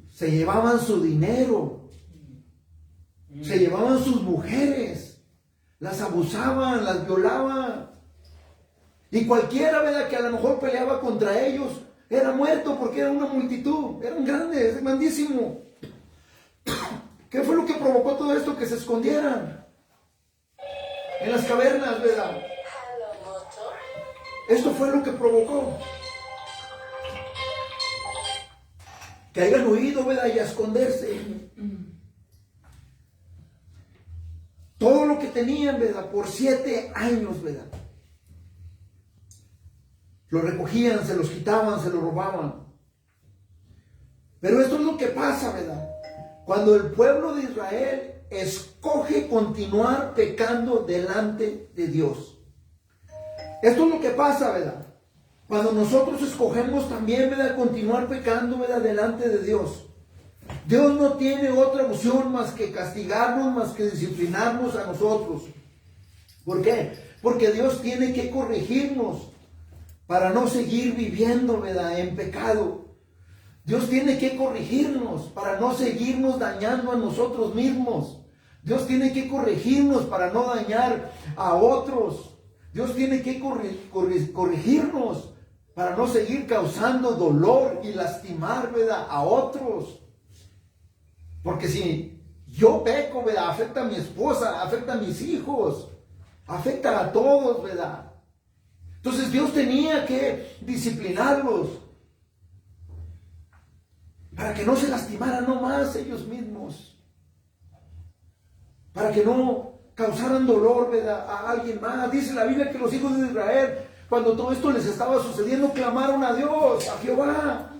Se llevaban su dinero. Se llevaban sus mujeres. Las abusaban, las violaban. Y cualquiera, ¿verdad? Que a lo mejor peleaba contra ellos, era muerto porque era una multitud. Eran grandes, grandísimo. ¿Qué fue lo que provocó todo esto? Que se escondieran en las cavernas, ¿verdad? Esto fue lo que provocó que hayan huido, ¿verdad? Y a esconderse. Todo lo que tenían, ¿verdad? Por 7 años, ¿verdad? Lo recogían, se los quitaban, se lo robaban. Pero esto es lo que pasa, ¿verdad? Cuando el pueblo de Israel escoge continuar pecando delante de Dios. Esto es lo que pasa, ¿verdad? Cuando nosotros escogemos también, ¿verdad? Continuar pecando, ¿verdad? Delante de Dios. Dios no tiene otra opción más que castigarnos, más que disciplinarnos a nosotros. ¿Por qué? Porque Dios tiene que corregirnos para no seguir viviendo, ¿verdad? En pecado. Dios tiene que corregirnos para no seguirnos dañando a nosotros mismos, Dios tiene que corregirnos para no dañar a otros. Dios tiene que corregirnos para no seguir causando dolor y lastimar, ¿verdad?, a otros. Porque si yo peco, ¿verdad?, afecta a mi esposa, afecta a mis hijos, afecta a todos, ¿verdad? Entonces Dios tenía que disciplinarlos para que no se lastimaran no más ellos mismos, para que no causaran dolor, ¿verdad?, a alguien más. Dice la Biblia que los hijos de Israel, cuando todo esto les estaba sucediendo, clamaron a Dios, a Jehová,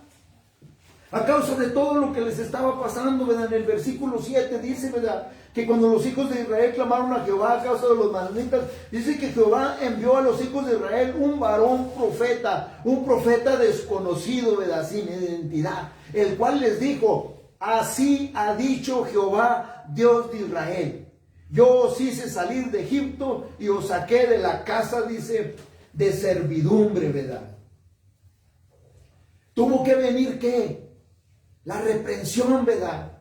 a causa de todo lo que les estaba pasando, ¿verdad? En el versículo 7 dice, ¿verdad?, que cuando los hijos de Israel clamaron a Jehová a causa de los madianitas, dice que Jehová envió a los hijos de Israel un varón profeta, un profeta desconocido, ¿verdad?, sin identidad, el cual les dijo: así ha dicho Jehová, Dios de Israel, yo os hice salir de Egipto y os saqué de la casa, dice, de servidumbre, ¿verdad? Tuvo que venir, ¿qué? La reprensión, ¿verdad?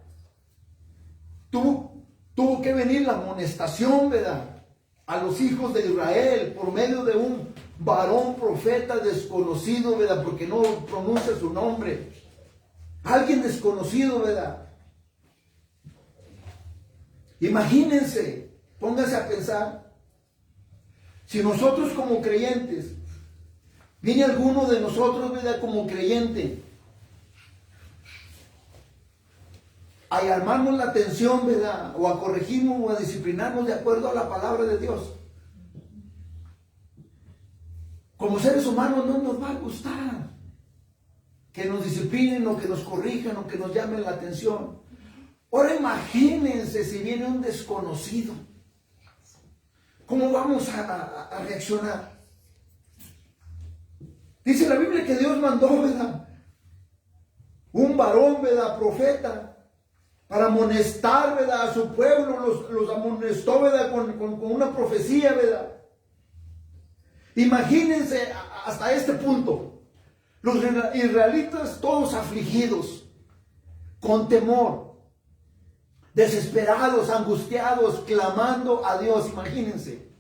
Tuvo que venir la amonestación, ¿verdad?, a los hijos de Israel por medio de un varón profeta desconocido, ¿verdad?, porque no pronuncia su nombre. Alguien desconocido, ¿verdad? Imagínense, pónganse a pensar, si nosotros como creyentes, viene alguno de nosotros, ¿verdad?, como creyente, a llamarnos la atención, ¿verdad?, o a corregirnos o a disciplinarnos de acuerdo a la palabra de Dios. Como seres humanos no nos va a gustar que nos disciplinen o que nos corrijan o que nos llamen la atención. Ahora imagínense si viene un desconocido. ¿Cómo vamos a reaccionar? Dice la Biblia que Dios mandó, ¿verdad?, un varón, ¿verdad?, profeta, para amonestar, ¿verdad?, a su pueblo. Los amonestó, ¿verdad?, con una profecía, ¿verdad? Imagínense hasta este punto. Los israelitas todos afligidos, con temor, desesperados, angustiados, clamando a Dios. Imagínense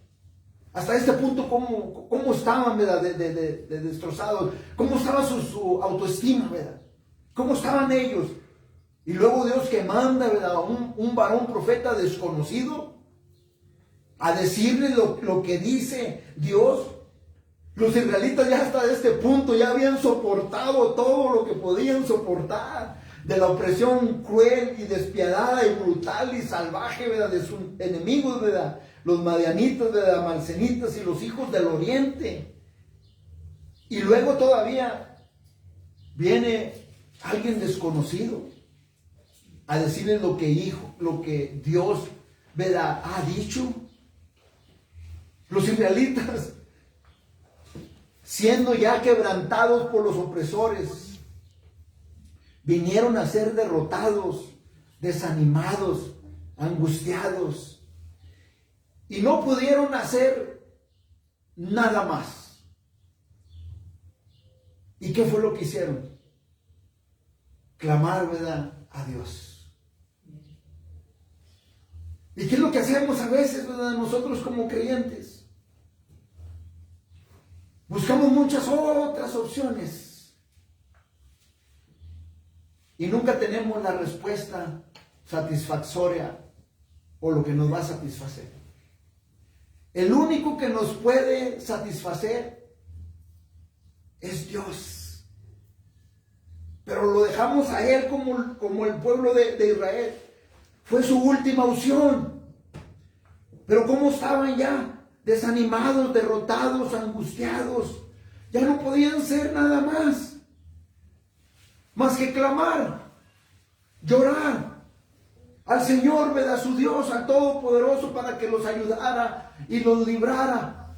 hasta este punto cómo estaban, ¿verdad?, de destrozados, cómo estaba su autoestima, ¿verdad?, cómo estaban ellos. Y luego Dios que manda, ¿verdad?, un varón profeta desconocido a decirle lo que dice Dios. Los israelitas ya hasta este punto ya habían soportado todo lo que podían soportar de la opresión cruel y despiadada y brutal y salvaje, ¿verdad?, de sus enemigos, ¿verdad?, los madianitas, ¿verdad?, amalcenitas y los hijos del oriente. Y luego todavía viene alguien desconocido a decirles lo que Dios, ¿verdad?, ha dicho. Los israelitas, siendo ya quebrantados por los opresores, vinieron a ser derrotados, desanimados, angustiados, y no pudieron hacer nada más. ¿Y qué fue lo que hicieron? Clamar, ¿verdad?, a Dios. ¿Y qué es lo que hacemos a veces, ¿verdad?, nosotros como creyentes? Buscamos muchas otras opciones y nunca tenemos la respuesta satisfactoria o lo que nos va a satisfacer. El único que nos puede satisfacer es Dios. Pero lo dejamos a Él como el pueblo de Israel. Fue su última opción. Pero ¿cómo estaban ya? Desanimados, derrotados, angustiados. Ya no podían ser nada más que clamar, llorar al Señor, ¿verdad?, su Dios, al Todopoderoso, para que los ayudara y los librara.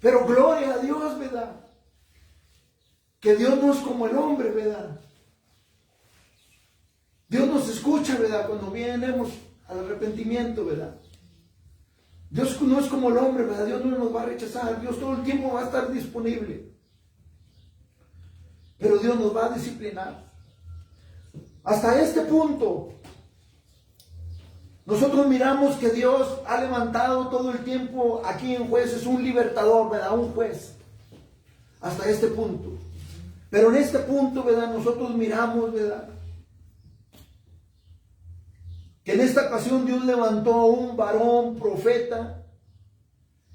Pero gloria a Dios, ¿verdad?, que Dios no es como el hombre, ¿verdad? Dios nos escucha, ¿verdad?, cuando venimos al arrepentimiento, ¿verdad? Dios no es como el hombre, ¿verdad? Dios no nos va a rechazar. Dios todo el tiempo va a estar disponible. Pero Dios nos va a disciplinar. Hasta este punto, Nosotros miramos que Dios ha levantado todo el tiempo aquí en Jueces un libertador, ¿verdad? Un juez. Hasta este punto. Pero en este punto, ¿verdad? Nosotros miramos, ¿verdad? Que en esta ocasión Dios levantó a un varón profeta.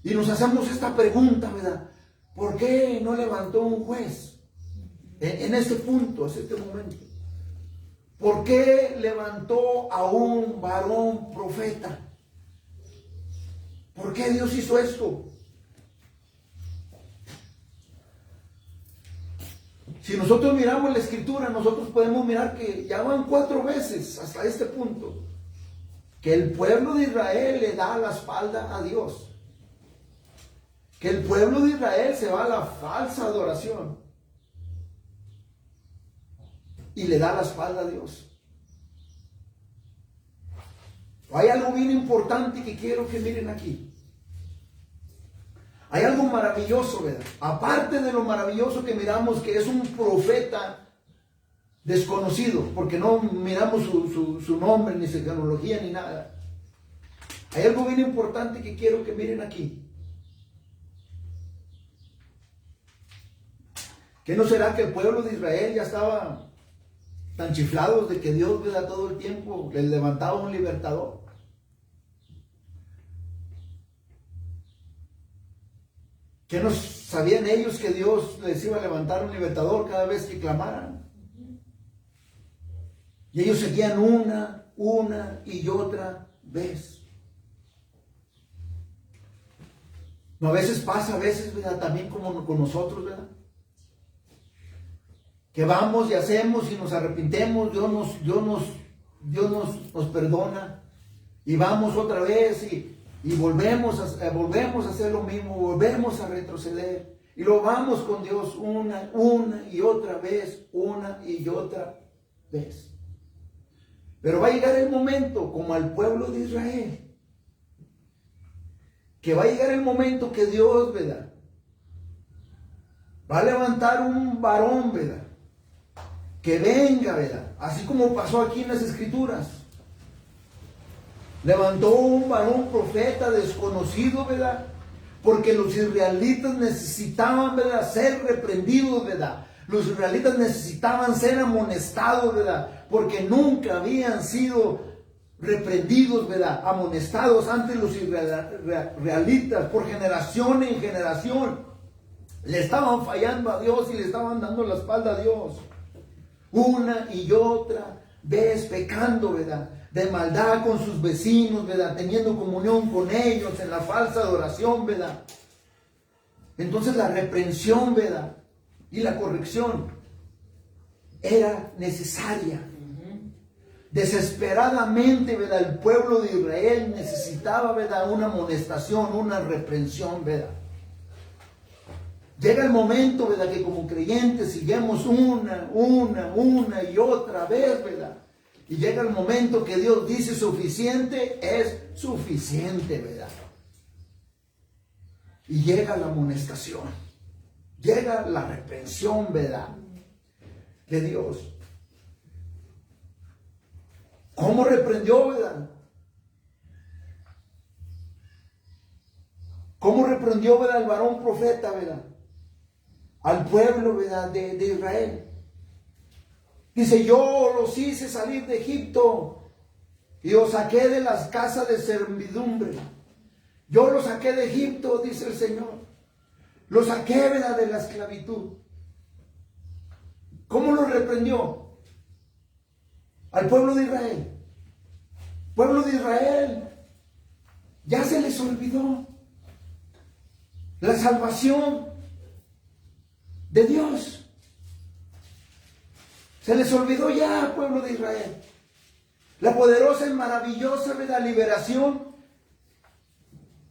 Y nos hacemos esta pregunta, ¿verdad? ¿Por qué no levantó un juez? En este punto, en este momento. ¿Por qué levantó a un varón profeta? ¿Por qué Dios hizo esto? Si nosotros miramos la escritura, nosotros podemos mirar que ya van 4 veces hasta este punto que el pueblo de Israel le da la espalda a Dios. Que el pueblo de Israel se va a la falsa adoración y le da la espalda a Dios. Hay algo bien importante que quiero que miren aquí. Hay algo maravilloso, ¿verdad? Aparte de lo maravilloso que miramos que es un profeta desconocido, porque no miramos su nombre, ni su genealogía, ni nada. Hay algo bien importante que quiero que miren aquí. ¿Qué no será que el pueblo de Israel ya estaba tan chiflados de que Dios, ¿verdad?, todo el tiempo les levantaba un libertador? ¿Qué no sabían ellos que Dios les iba a levantar un libertador cada vez que clamaran? Y ellos seguían una y otra vez. No, a veces pasa, ¿verdad?, también como con nosotros, ¿verdad? Que vamos y hacemos y nos arrepintemos, Dios nos perdona, y vamos otra vez y volvemos a hacer lo mismo, volvemos a retroceder, y lo vamos con Dios una y otra vez, Pero va a llegar el momento, como al pueblo de Israel, que va a llegar el momento que Dios, ¿verdad?, va a levantar un varón, ¿verdad?, que venga, ¿verdad?, así como pasó aquí en las Escrituras. Levantó un varón profeta desconocido, ¿verdad?, porque los israelitas necesitaban, ¿verdad?, ser reprendidos, ¿verdad? Los israelitas necesitaban ser amonestados, ¿verdad?, porque nunca habían sido reprendidos, ¿verdad?, amonestados. Antes los israelitas, por generación en generación, le estaban fallando a Dios y le estaban dando la espalda a Dios. Una y otra vez pecando, ¿verdad?, de maldad con sus vecinos, ¿verdad?, teniendo comunión con ellos en la falsa adoración, ¿verdad? Entonces la reprensión, ¿verdad?, y la corrección era necesaria. Desesperadamente, ¿verdad?, el pueblo de Israel necesitaba, ¿verdad?, una amonestación, una reprensión, ¿verdad? Llega el momento, ¿verdad?, que como creyentes sigamos una y otra vez, ¿verdad? Y llega el momento que Dios dice suficiente es suficiente, ¿verdad? Y llega la amonestación, llega la reprensión, ¿verdad?, de Dios. ¿Cómo reprendió, verdad? ¿Cómo reprendió, verdad, el varón profeta, verdad, al pueblo, ¿verdad?, de Israel? Dice: yo los hice salir de Egipto y os saqué de las casas de servidumbre. Yo los saqué de Egipto, dice el Señor. Los saqué, ¿verdad?, de la esclavitud. ¿Cómo los reprendió? Al pueblo de Israel. Pueblo de Israel, ya se les olvidó la salvación de Dios. Se les olvidó ya, pueblo de Israel, la poderosa y maravillosa, ¿verdad?, liberación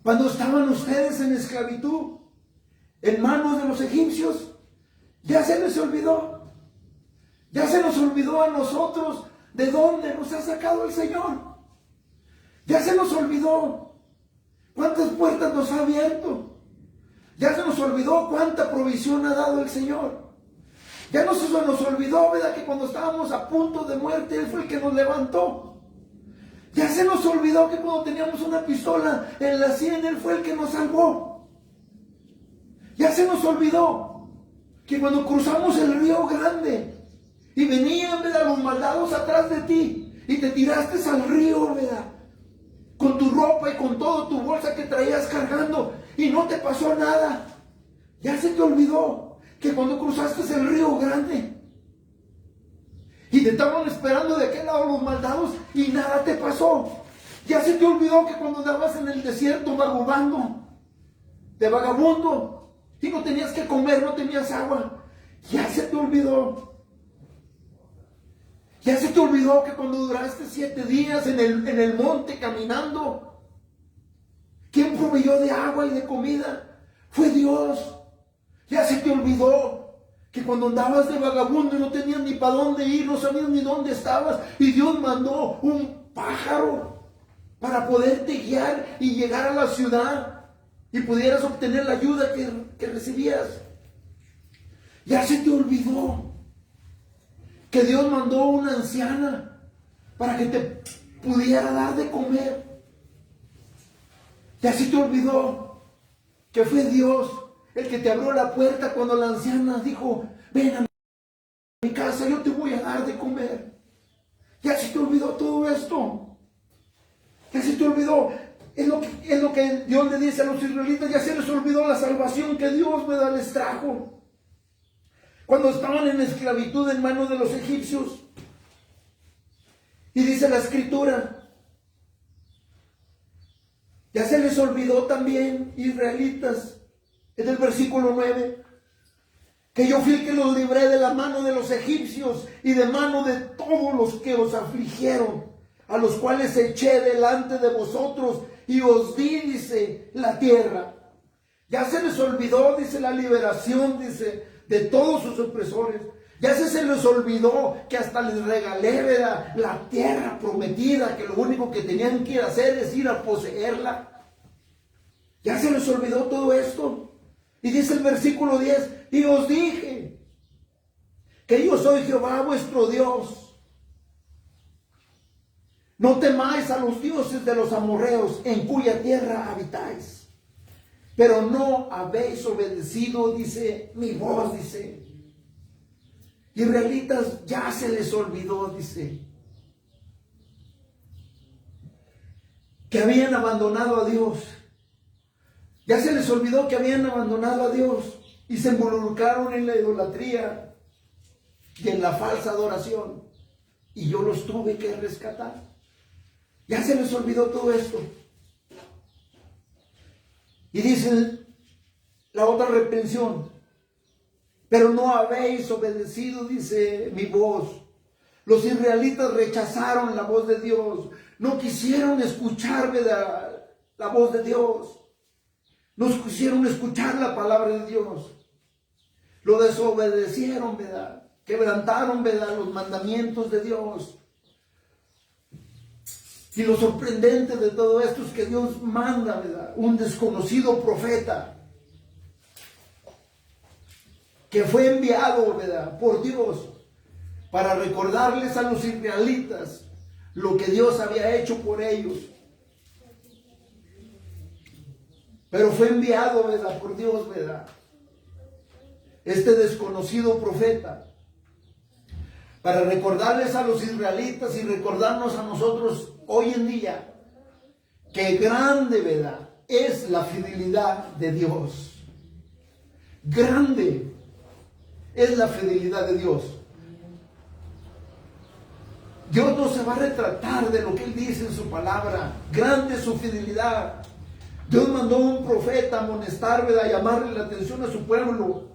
cuando estaban ustedes en esclavitud, en manos de los egipcios. Ya se les olvidó. Ya se nos olvidó a nosotros de dónde nos ha sacado el Señor. Ya se nos olvidó cuántas puertas nos ha abierto. Ya se nos olvidó cuánta provisión ha dado el Señor. Ya no se nos olvidó, ¿verdad?, que cuando estábamos a punto de muerte, Él fue el que nos levantó. Ya se nos olvidó que cuando teníamos una pistola en la sien, Él fue el que nos salvó. Ya se nos olvidó que cuando cruzamos el río Grande y venían, ¿verdad?, los maldados atrás de ti y te tiraste al río, ¿verdad?, con tu ropa y con toda tu bolsa que traías cargando y no te pasó nada. Ya se te olvidó que cuando cruzaste el río Grande y te estaban esperando de aquel lado los maldados y nada te pasó. Ya se te olvidó que cuando andabas en el desierto vagabundando, de vagabundo, y no tenías que comer, no tenías agua. Ya se te olvidó. Ya se te olvidó que cuando duraste 7 días en el monte caminando, ¿quién proveyó de agua y de comida? Fue Dios. Ya se te olvidó que cuando andabas de vagabundo y no tenías ni para dónde ir, no sabías ni dónde estabas, y Dios mandó un pájaro para poderte guiar y llegar a la ciudad y pudieras obtener la ayuda que recibías. Ya se te olvidó que Dios mandó una anciana para que te pudiera dar de comer. Ya se te olvidó que fue Dios el que te abrió la puerta cuando la anciana dijo: ven a mi casa, yo te voy a dar de comer. Ya se te olvidó todo esto. Ya se te olvidó. Es lo que Dios le dice a los israelitas. Ya se les olvidó la salvación que Dios, ¿verdad?, les trajo cuando estaban en esclavitud en manos de los egipcios. Y dice la escritura, ya se les olvidó también, israelitas, en el versículo 9, que yo fui el que los libré de la mano de los egipcios y de mano de todos los que os afligieron, a los cuales eché delante de vosotros y os di, dice, la tierra. Ya se les olvidó, dice, la liberación, dice, de todos sus opresores. Ya se les olvidó que hasta les regalé, ¿verdad?, la tierra prometida, que lo único que tenían que ir a hacer es ir a poseerla. Ya se les olvidó todo esto. Y dice el versículo 10, y os dije que yo soy Jehová vuestro Dios. No temáis a los dioses de los amorreos en cuya tierra habitáis. Pero no habéis obedecido, dice, mi voz, dice. Israelitas, ya se les olvidó, dice, que habían abandonado a Dios. Ya se les olvidó que habían abandonado a Dios y se involucraron en la idolatría y en la falsa adoración. Y yo los tuve que rescatar. Ya se les olvidó todo esto. Y dice la otra reprensión, pero no habéis obedecido, dice, mi voz. Los israelitas rechazaron la voz de Dios. No quisieron escuchar, ¿verdad?, la voz de Dios. No quisieron escuchar la palabra de Dios. Lo desobedecieron, ¿verdad? Quebrantaron, ¿verdad?, los mandamientos de Dios. Y lo sorprendente de todo esto es que Dios manda, ¿verdad?, un desconocido profeta que fue enviado, ¿verdad?, por Dios para recordarles a los israelitas lo que Dios había hecho por ellos. Pero fue enviado, ¿verdad?, por Dios, ¿verdad?, este desconocido profeta para recordarles a los israelitas y recordarnos a nosotros hoy en día que grande, ¿verdad?, es la fidelidad de Dios. Grande es la fidelidad de Dios. Dios no se va a retratar de lo que Él dice en su palabra. Grande es su fidelidad. Dios mandó un profeta a amonestar, ¿verdad?, a llamarle la atención a su pueblo,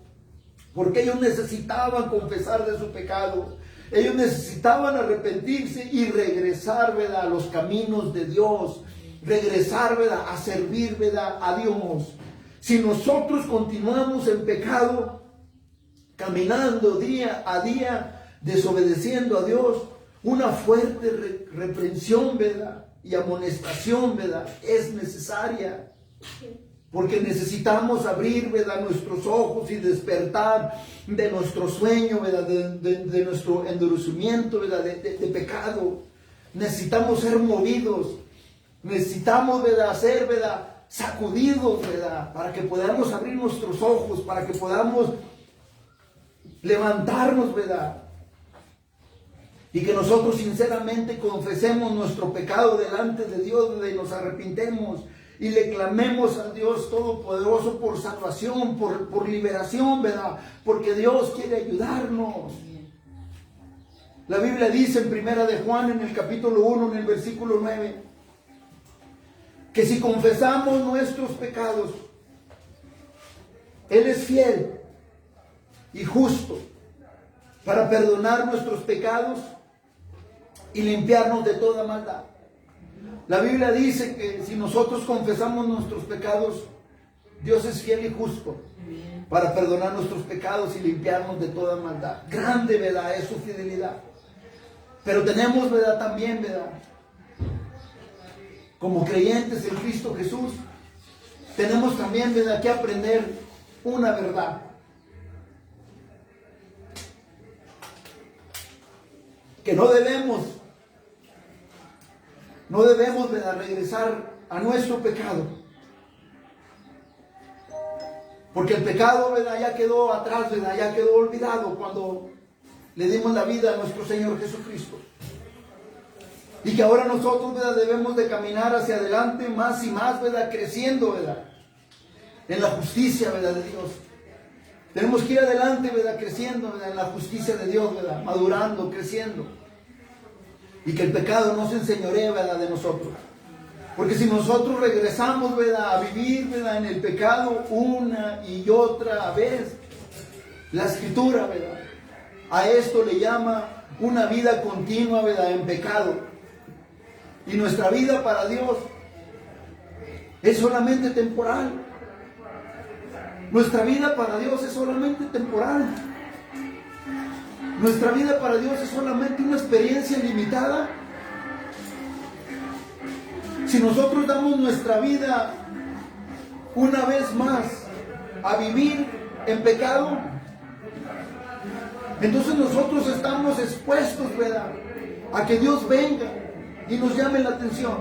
porque ellos necesitaban confesar de su pecado. Ellos necesitaban arrepentirse y regresar, ¿verdad?, a los caminos de Dios. Regresar, ¿verdad?, a servir, ¿verdad?, a Dios. Si nosotros continuamos en pecado, caminando día a día, desobedeciendo a Dios, una fuerte reprensión, ¿verdad?, y amonestación, ¿verdad?, es necesaria. Porque necesitamos abrir, ¿verdad?, nuestros ojos y despertar de nuestro sueño, ¿verdad?, de nuestro endurecimiento, ¿verdad?, de pecado. necesitamos ser movidos, necesitamos, ¿verdad?, ser, ¿verdad?, sacudidos, ¿verdad?, para que podamos abrir nuestros ojos, para que podamos levantarnos, ¿verdad?, y que nosotros sinceramente confesemos nuestro pecado delante de Dios, ¿verdad?, y nos arrepintemos y le clamemos al Dios Todopoderoso por salvación, por liberación, ¿verdad?, porque Dios quiere ayudarnos. La Biblia dice en Primera de Juan, en el capítulo 1, en el versículo 9, que si confesamos nuestros pecados, Él es fiel y justo para perdonar nuestros pecados y limpiarnos de toda maldad. La Biblia dice que si nosotros confesamos nuestros pecados, Dios es fiel y justo para perdonar nuestros pecados y limpiarnos de toda maldad. Grande, ¿verdad?, es su fidelidad. Pero tenemos, ¿verdad?, también, ¿verdad?, como creyentes en Cristo Jesús, tenemos también, ¿verdad?, que aprender una verdad. Que no debemos, ¿verdad?, regresar a nuestro pecado. Porque el pecado, ¿verdad?, ya quedó atrás, ¿verdad?, ya quedó olvidado cuando le dimos la vida a nuestro Señor Jesucristo. Y que ahora nosotros, ¿verdad?, debemos de caminar hacia adelante más y más, ¿verdad?, creciendo, ¿verdad?, en la justicia, ¿verdad?, de Dios. Tenemos que ir adelante, ¿verdad?, creciendo, ¿verdad?, en la justicia de Dios, ¿verdad?, madurando, creciendo. Y que el pecado no se enseñoree, ¿verdad?, de nosotros. Porque si nosotros regresamos, ¿verdad?, a vivir, ¿verdad?, en el pecado una y otra vez, la Escritura, ¿verdad?, a esto le llama una vida continua, ¿verdad?, en pecado. Y nuestra vida para Dios es solamente temporal. Nuestra vida para Dios es solamente temporal. Nuestra vida para Dios es solamente una experiencia limitada. Si nosotros damos nuestra vida una vez más a vivir en pecado, entonces nosotros estamos expuestos, ¿verdad?, a que Dios venga y nos llame la atención.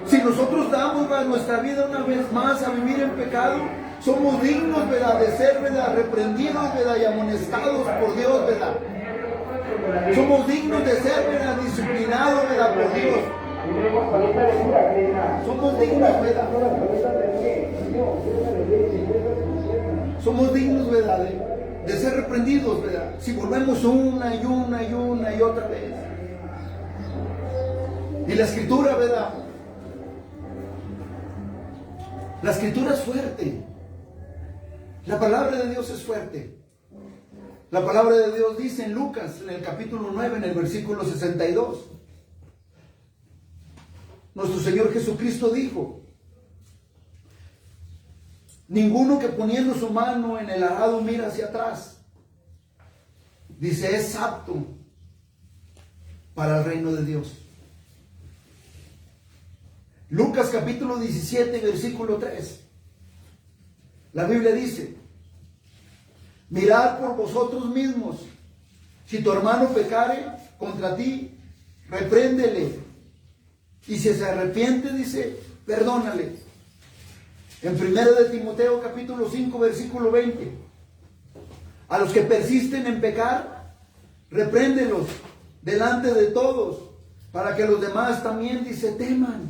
Si nosotros damos, ¿verdad?, nuestra vida una vez más a vivir en pecado, somos dignos, ¿verdad?, de ser, ¿verdad?, reprendidos, ¿verdad?, y amonestados por Dios, ¿verdad? Somos dignos de ser, ¿verdad?, disciplinados, ¿verdad?, por Dios. Somos dignos, ¿verdad? Somos dignos, ¿verdad?, de ser reprendidos, ¿verdad?, si volvemos una y otra vez. Y la Escritura, ¿verdad?, la Escritura es fuerte. La palabra de Dios es fuerte. La palabra de Dios dice en Lucas, en el capítulo 9, en el versículo 62. Nuestro Señor Jesucristo dijo: ninguno que poniendo su mano en el arado mira hacia atrás, dice, es apto para el reino de Dios. Lucas capítulo 17, versículo 3. La Biblia dice: mirad por vosotros mismos, si tu hermano pecare contra ti, repréndele, y si se arrepiente, dice, perdónale. En 1 de Timoteo capítulo 5, versículo 20, a los que persisten en pecar, repréndelos delante de todos, para que los demás también, dice, teman.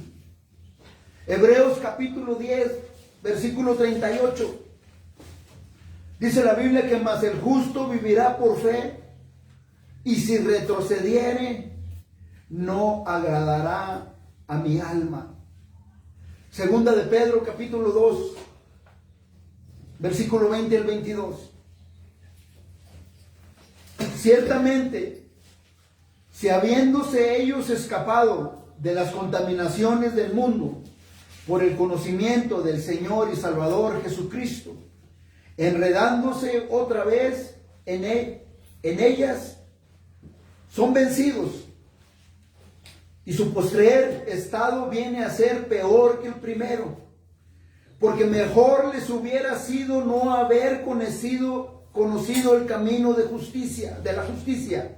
Hebreos capítulo 10, versículo 38. Dice la Biblia que mas el justo vivirá por fe, y si retrocediere, no agradará a mi alma. Segunda de Pedro capítulo 2, versículo 20 al 22. Ciertamente, si habiéndose ellos escapado de las contaminaciones del mundo por el conocimiento del Señor y Salvador Jesucristo, enredándose otra vez en ellas, son vencidos, y su postrer estado viene a ser peor que el primero, porque mejor les hubiera sido no haber conocido el camino de justicia, de la justicia,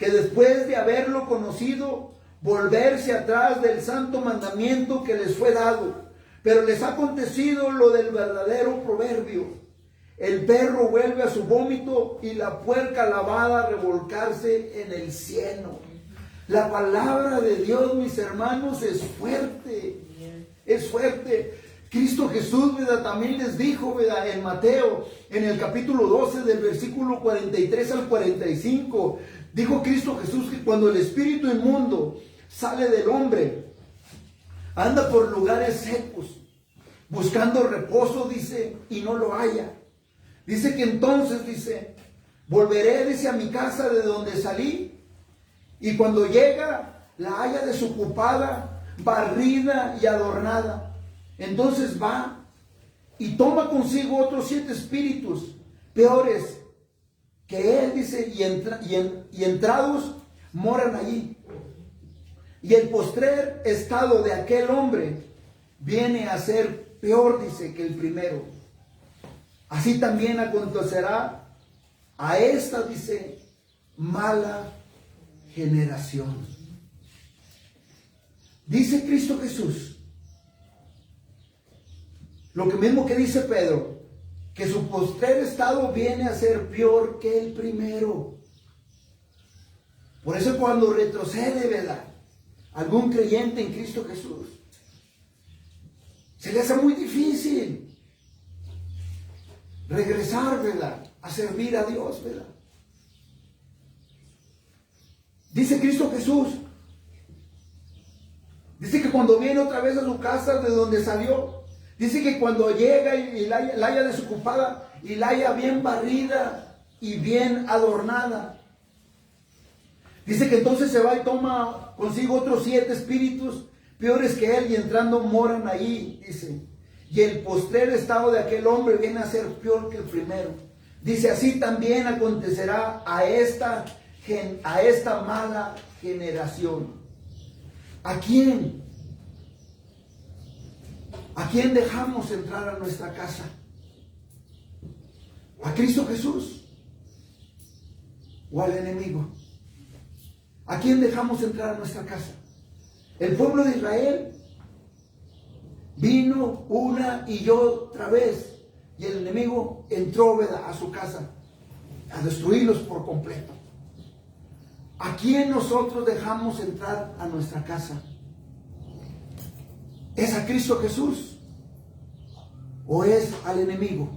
que después de haberlo conocido, volverse atrás del santo mandamiento que les fue dado. Pero les ha acontecido lo del verdadero proverbio: el perro vuelve a su vómito y la puerca lavada a revolcarse en el cieno. La palabra de Dios, mis hermanos, es fuerte. Es fuerte. Cristo Jesús, ¿verdad?, también les dijo, ¿verdad?, en Mateo, en el capítulo 12, del versículo 43 al 45, dijo Cristo Jesús que cuando el espíritu inmundo sale del hombre, anda por lugares secos, buscando reposo, dice, y no lo halla. Dice que entonces, dice, volveré, dice, a mi casa de donde salí, y cuando llega, la halla desocupada, barrida y adornada. Entonces va y toma consigo otros 7 espíritus peores que él, dice, y entrados moran allí. Y el postrer estado de aquel hombre viene a ser peor, dice, que el primero. Así también acontecerá a esta, dice, mala generación. Dice Cristo Jesús, lo que mismo que dice Pedro, que su postrer estado viene a ser peor que el primero. Por eso cuando retrocede, ¿verdad?, algún creyente en Cristo Jesús, se le hace muy difícil regresar, ¿verdad?, a servir a Dios, ¿verdad? Dice Cristo Jesús, dice que cuando viene otra vez a su casa de donde salió, dice que cuando llega y la haya desocupada y la haya bien barrida y bien adornada, dice que entonces se va y toma consigo otros 7 espíritus peores que él, y entrando moran ahí, dice. Y el postrer estado de aquel hombre viene a ser peor que el primero. Dice, así también acontecerá a esta mala generación. ¿A quién? ¿A quién dejamos entrar a nuestra casa? ¿A Cristo Jesús o al enemigo? ¿A quién dejamos entrar a nuestra casa? El pueblo de Israel vino una y otra vez, y el enemigo entró, ¿verdad?, a su casa a destruirlos por completo. ¿A quién nosotros dejamos entrar a nuestra casa? ¿Es a Cristo Jesús o es al enemigo?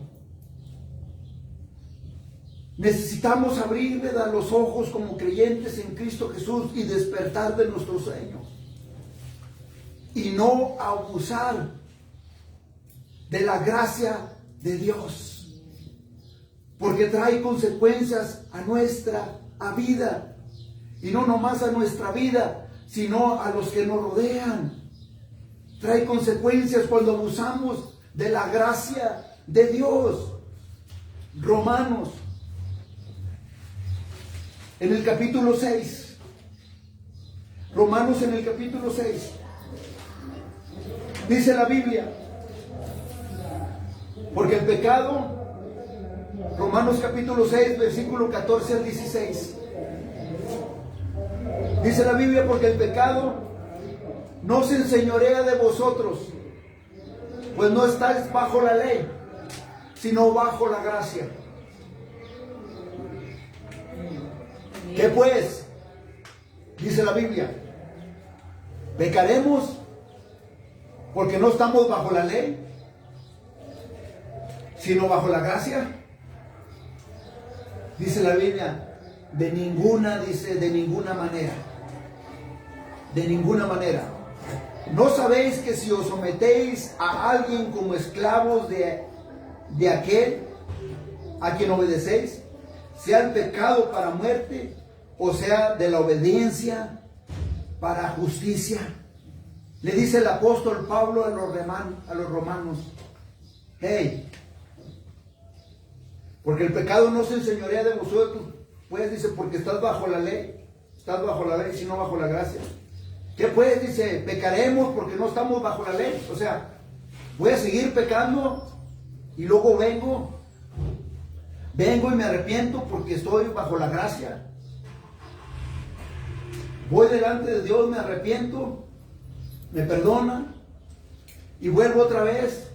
Necesitamos abrir, ¿verdad?, los ojos como creyentes en Cristo Jesús y despertar de nuestro sueño y no abusar de la gracia de Dios, porque trae consecuencias a nuestra vida, y no nomás a nuestra vida, sino a los que nos rodean. Trae consecuencias cuando abusamos de la gracia de Dios. Romanos, en el capítulo 6. Romanos en el capítulo 6. Dice la Biblia, porque el pecado, Romanos capítulo 6, versículo 14 al 16. Dice la Biblia, porque el pecado no se enseñorea de vosotros, pues no estáis bajo la ley, sino bajo la gracia. ¿Qué pues? Dice la Biblia, ¿pecaremos porque no estamos bajo la ley, sino bajo la gracia? Dice la Biblia, de ninguna, dice, de ninguna manera. De ninguna manera. ¿No sabéis que si os sometéis a alguien como esclavos de aquel a quien obedecéis, sea el pecado para muerte, o sea de la obediencia para justicia? Le dice el apóstol Pablo a los romanos, hey, porque el pecado no se enseñorea de vosotros, pues dice, porque estás bajo la ley, sino bajo la gracia. ¿Qué pues? Dice, pecaremos porque no estamos bajo la ley. O sea, voy a seguir pecando y luego vengo y me arrepiento porque estoy bajo la gracia. voy delante de Dios, me arrepiento, me perdona y vuelvo otra vez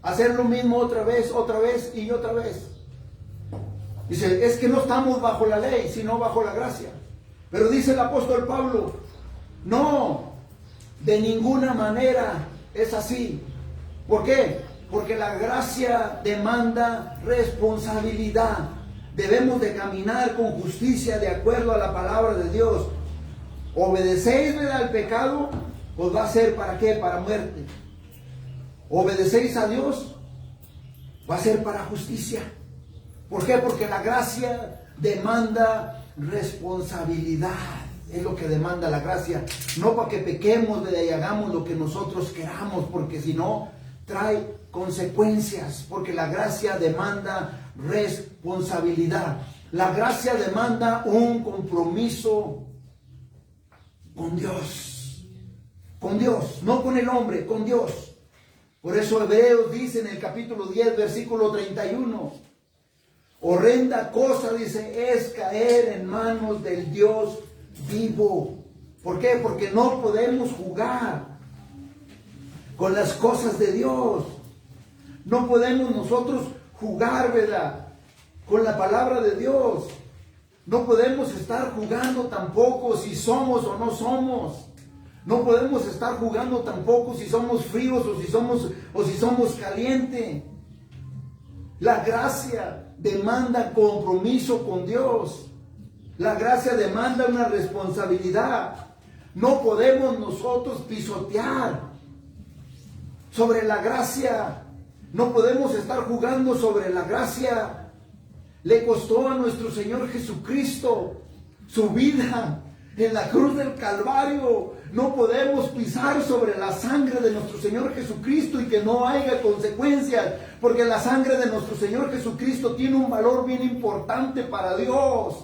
a hacer lo mismo otra vez y otra vez. Dice, es que no estamos bajo la ley, sino bajo la gracia. Pero dice el apóstol Pablo, no, de ninguna manera es así. ¿Por qué? Porque la gracia demanda responsabilidad. Debemos de caminar con justicia de acuerdo a la palabra de Dios. Obedecéis, ¿verdad?, al pecado, pues va a ser ¿para qué? Para muerte. Obedecéis a Dios, va a ser para justicia. ¿Por qué? Porque la gracia demanda responsabilidad. Es lo que demanda la gracia. No para que pequemos, ¿verdad?, y hagamos lo que nosotros queramos, porque si no, trae consecuencias. Porque la gracia demanda responsabilidad. La gracia demanda un compromiso con Dios. Con Dios, no con el hombre, con Dios. Por eso Hebreos dice en el capítulo 10, versículo 31, horrenda cosa, dice, es caer en manos del Dios vivo. ¿Por qué? Porque no podemos jugar con las cosas de Dios. No podemos nosotros jugar, ¿verdad?, con la palabra de Dios. No podemos estar jugando tampoco si somos o no somos. No podemos estar jugando tampoco si somos fríos o si somos calientes. La gracia demanda compromiso con Dios. La gracia demanda una responsabilidad. No podemos nosotros pisotear sobre la gracia. No podemos estar jugando sobre la gracia. Le costó a nuestro Señor Jesucristo su vida en la cruz del Calvario. No podemos pisar sobre la sangre de nuestro Señor Jesucristo y que no haya consecuencias, porque la sangre de nuestro Señor Jesucristo tiene un valor bien importante para Dios.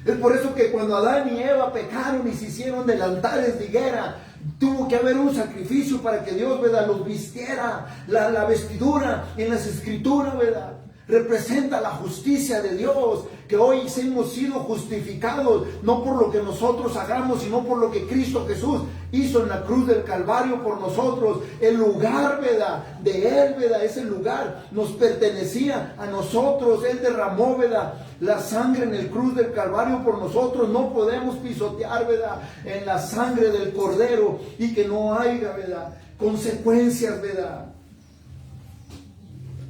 Es por eso que cuando Adán y Eva pecaron y se hicieron delantares de higuera, tuvo que haber un sacrificio para que Dios, ¿verdad?, los vistiera. La vestidura en las escrituras, ¿verdad?, representa la justicia de Dios, que hoy hemos sido justificados, no por lo que nosotros hagamos, sino por lo que Cristo Jesús hizo en la cruz del Calvario por nosotros. El lugar, ¿verdad?, de Él, ¿verdad?, ese lugar nos pertenecía a nosotros. Él derramó, ¿verdad?, la sangre en el cruz del Calvario por nosotros. No podemos pisotear, ¿verdad?, en la sangre del Cordero y que no haya, ¿verdad?, consecuencias, ¿verdad?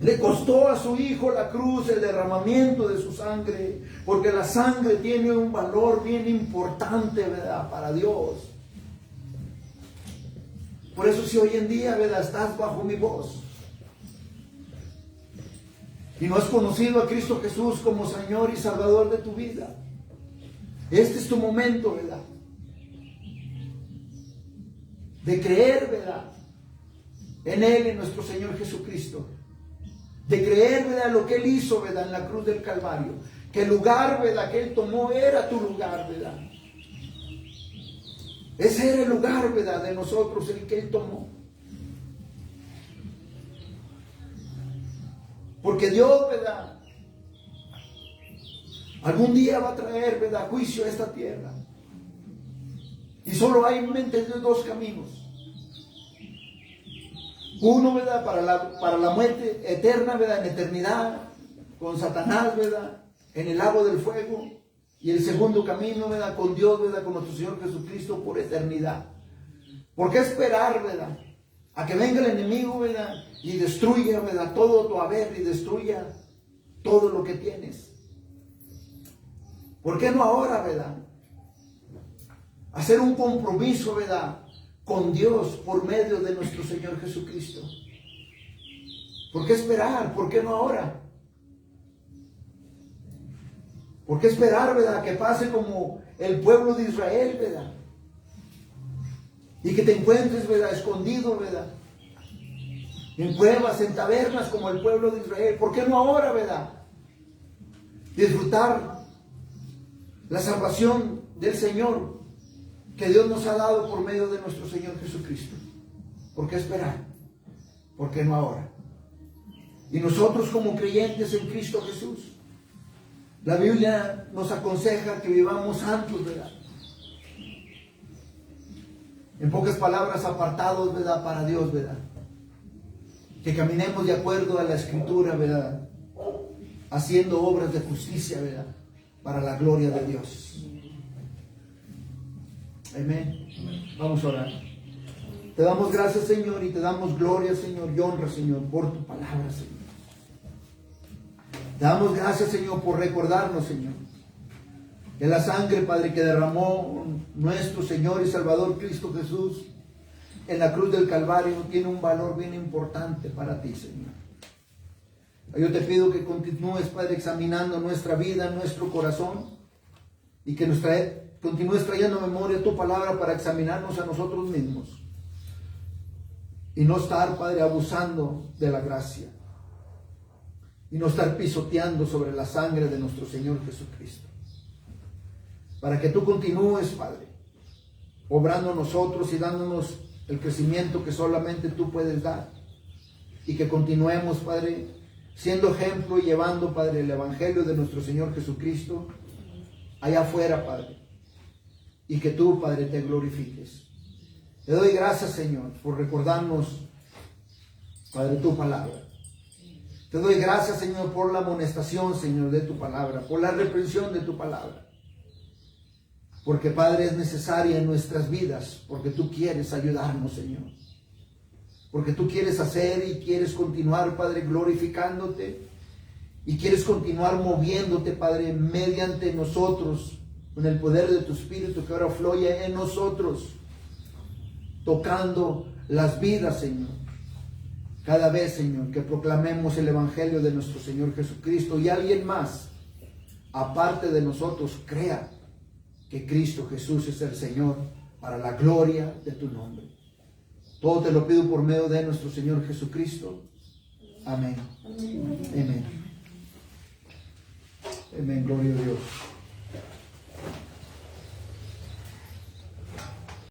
Le costó a su Hijo la cruz, el derramamiento de su sangre, porque la sangre tiene un valor bien importante, ¿verdad?, para Dios. Por eso si hoy en día, ¿verdad?, estás bajo mi voz y no has conocido a Cristo Jesús como Señor y Salvador de tu vida, este es tu momento, ¿verdad?, de creer, ¿verdad?, en Él, en nuestro Señor Jesucristo. De creer, ¿verdad?, lo que Él hizo, ¿verdad?, en la cruz del Calvario. Que el lugar, ¿verdad?, que Él tomó era tu lugar, ¿verdad? Ese era el lugar, ¿verdad?, de nosotros, el que Él tomó. Porque Dios, ¿verdad?, algún día va a traer, ¿verdad?, juicio a esta tierra. Y solo hay en mente dos caminos. Uno, ¿verdad?, para la muerte eterna, ¿verdad?, en eternidad, con Satanás, ¿verdad?, en el lago del fuego. Y el segundo camino, ¿verdad?, con Dios, ¿verdad?, con nuestro Señor Jesucristo por eternidad. ¿Por qué esperar, ¿verdad?, a que venga el enemigo, ¿verdad?, y destruya, ¿verdad?, todo tu haber y destruya todo lo que tienes? ¿Por qué no ahora, ¿verdad?, hacer un compromiso, ¿verdad?, con Dios por medio de nuestro Señor Jesucristo? ¿Por qué esperar? ¿Por qué no ahora? ¿Por qué esperar, verdad, que pase como el pueblo de Israel, verdad? Y que te encuentres, verdad, escondido, verdad, en cuevas, en tabernas, como el pueblo de Israel. ¿Por qué no ahora, verdad, disfrutar la salvación del Señor que Dios nos ha dado por medio de nuestro Señor Jesucristo? ¿Por qué esperar? ¿Por qué no ahora? Y nosotros como creyentes en Cristo Jesús, la Biblia nos aconseja que vivamos santos, ¿verdad? En pocas palabras, apartados, ¿verdad? Para Dios, ¿verdad? Que caminemos de acuerdo a la Escritura, ¿verdad? Haciendo obras de justicia, ¿verdad? Para la gloria de Dios. Amén. Vamos a orar. Te damos gracias, Señor, y te damos gloria, Señor, y honra, Señor, por tu palabra, Señor. Te damos gracias, Señor, por recordarnos, Señor, que la sangre, Padre, que derramó nuestro Señor y Salvador Cristo Jesús en la cruz del Calvario tiene un valor bien importante para ti, Señor. Yo te pido que continúes, Padre, examinando nuestra vida, nuestro corazón, y que continúes trayendo a memoria tu palabra para examinarnos a nosotros mismos y no estar, Padre, abusando de la gracia y no estar pisoteando sobre la sangre de nuestro Señor Jesucristo. Para que tú continúes, Padre, obrando nosotros y dándonos el crecimiento que solamente tú puedes dar, y que continuemos, Padre, siendo ejemplo y llevando, Padre, el Evangelio de nuestro Señor Jesucristo allá afuera, Padre, y que tú, Padre, te glorifiques. Te doy gracias, Señor, por recordarnos, Padre, tu palabra. Te doy gracias, Señor, por la amonestación, Señor, de tu palabra, por la reprensión de tu palabra. Porque, Padre, es necesaria en nuestras vidas, porque tú quieres ayudarnos, Señor. Porque tú quieres hacer y quieres continuar, Padre, glorificándote, y quieres continuar moviéndote, Padre, mediante nosotros, con el poder de tu Espíritu que ahora fluye en nosotros, tocando las vidas, Señor. Cada vez, Señor, que proclamemos el Evangelio de nuestro Señor Jesucristo y alguien más, aparte de nosotros, crea que Cristo Jesús es el Señor, para la gloria de tu nombre. Todo te lo pido por medio de nuestro Señor Jesucristo. Amén. Amén. Amén. Amén. Gloria a Dios.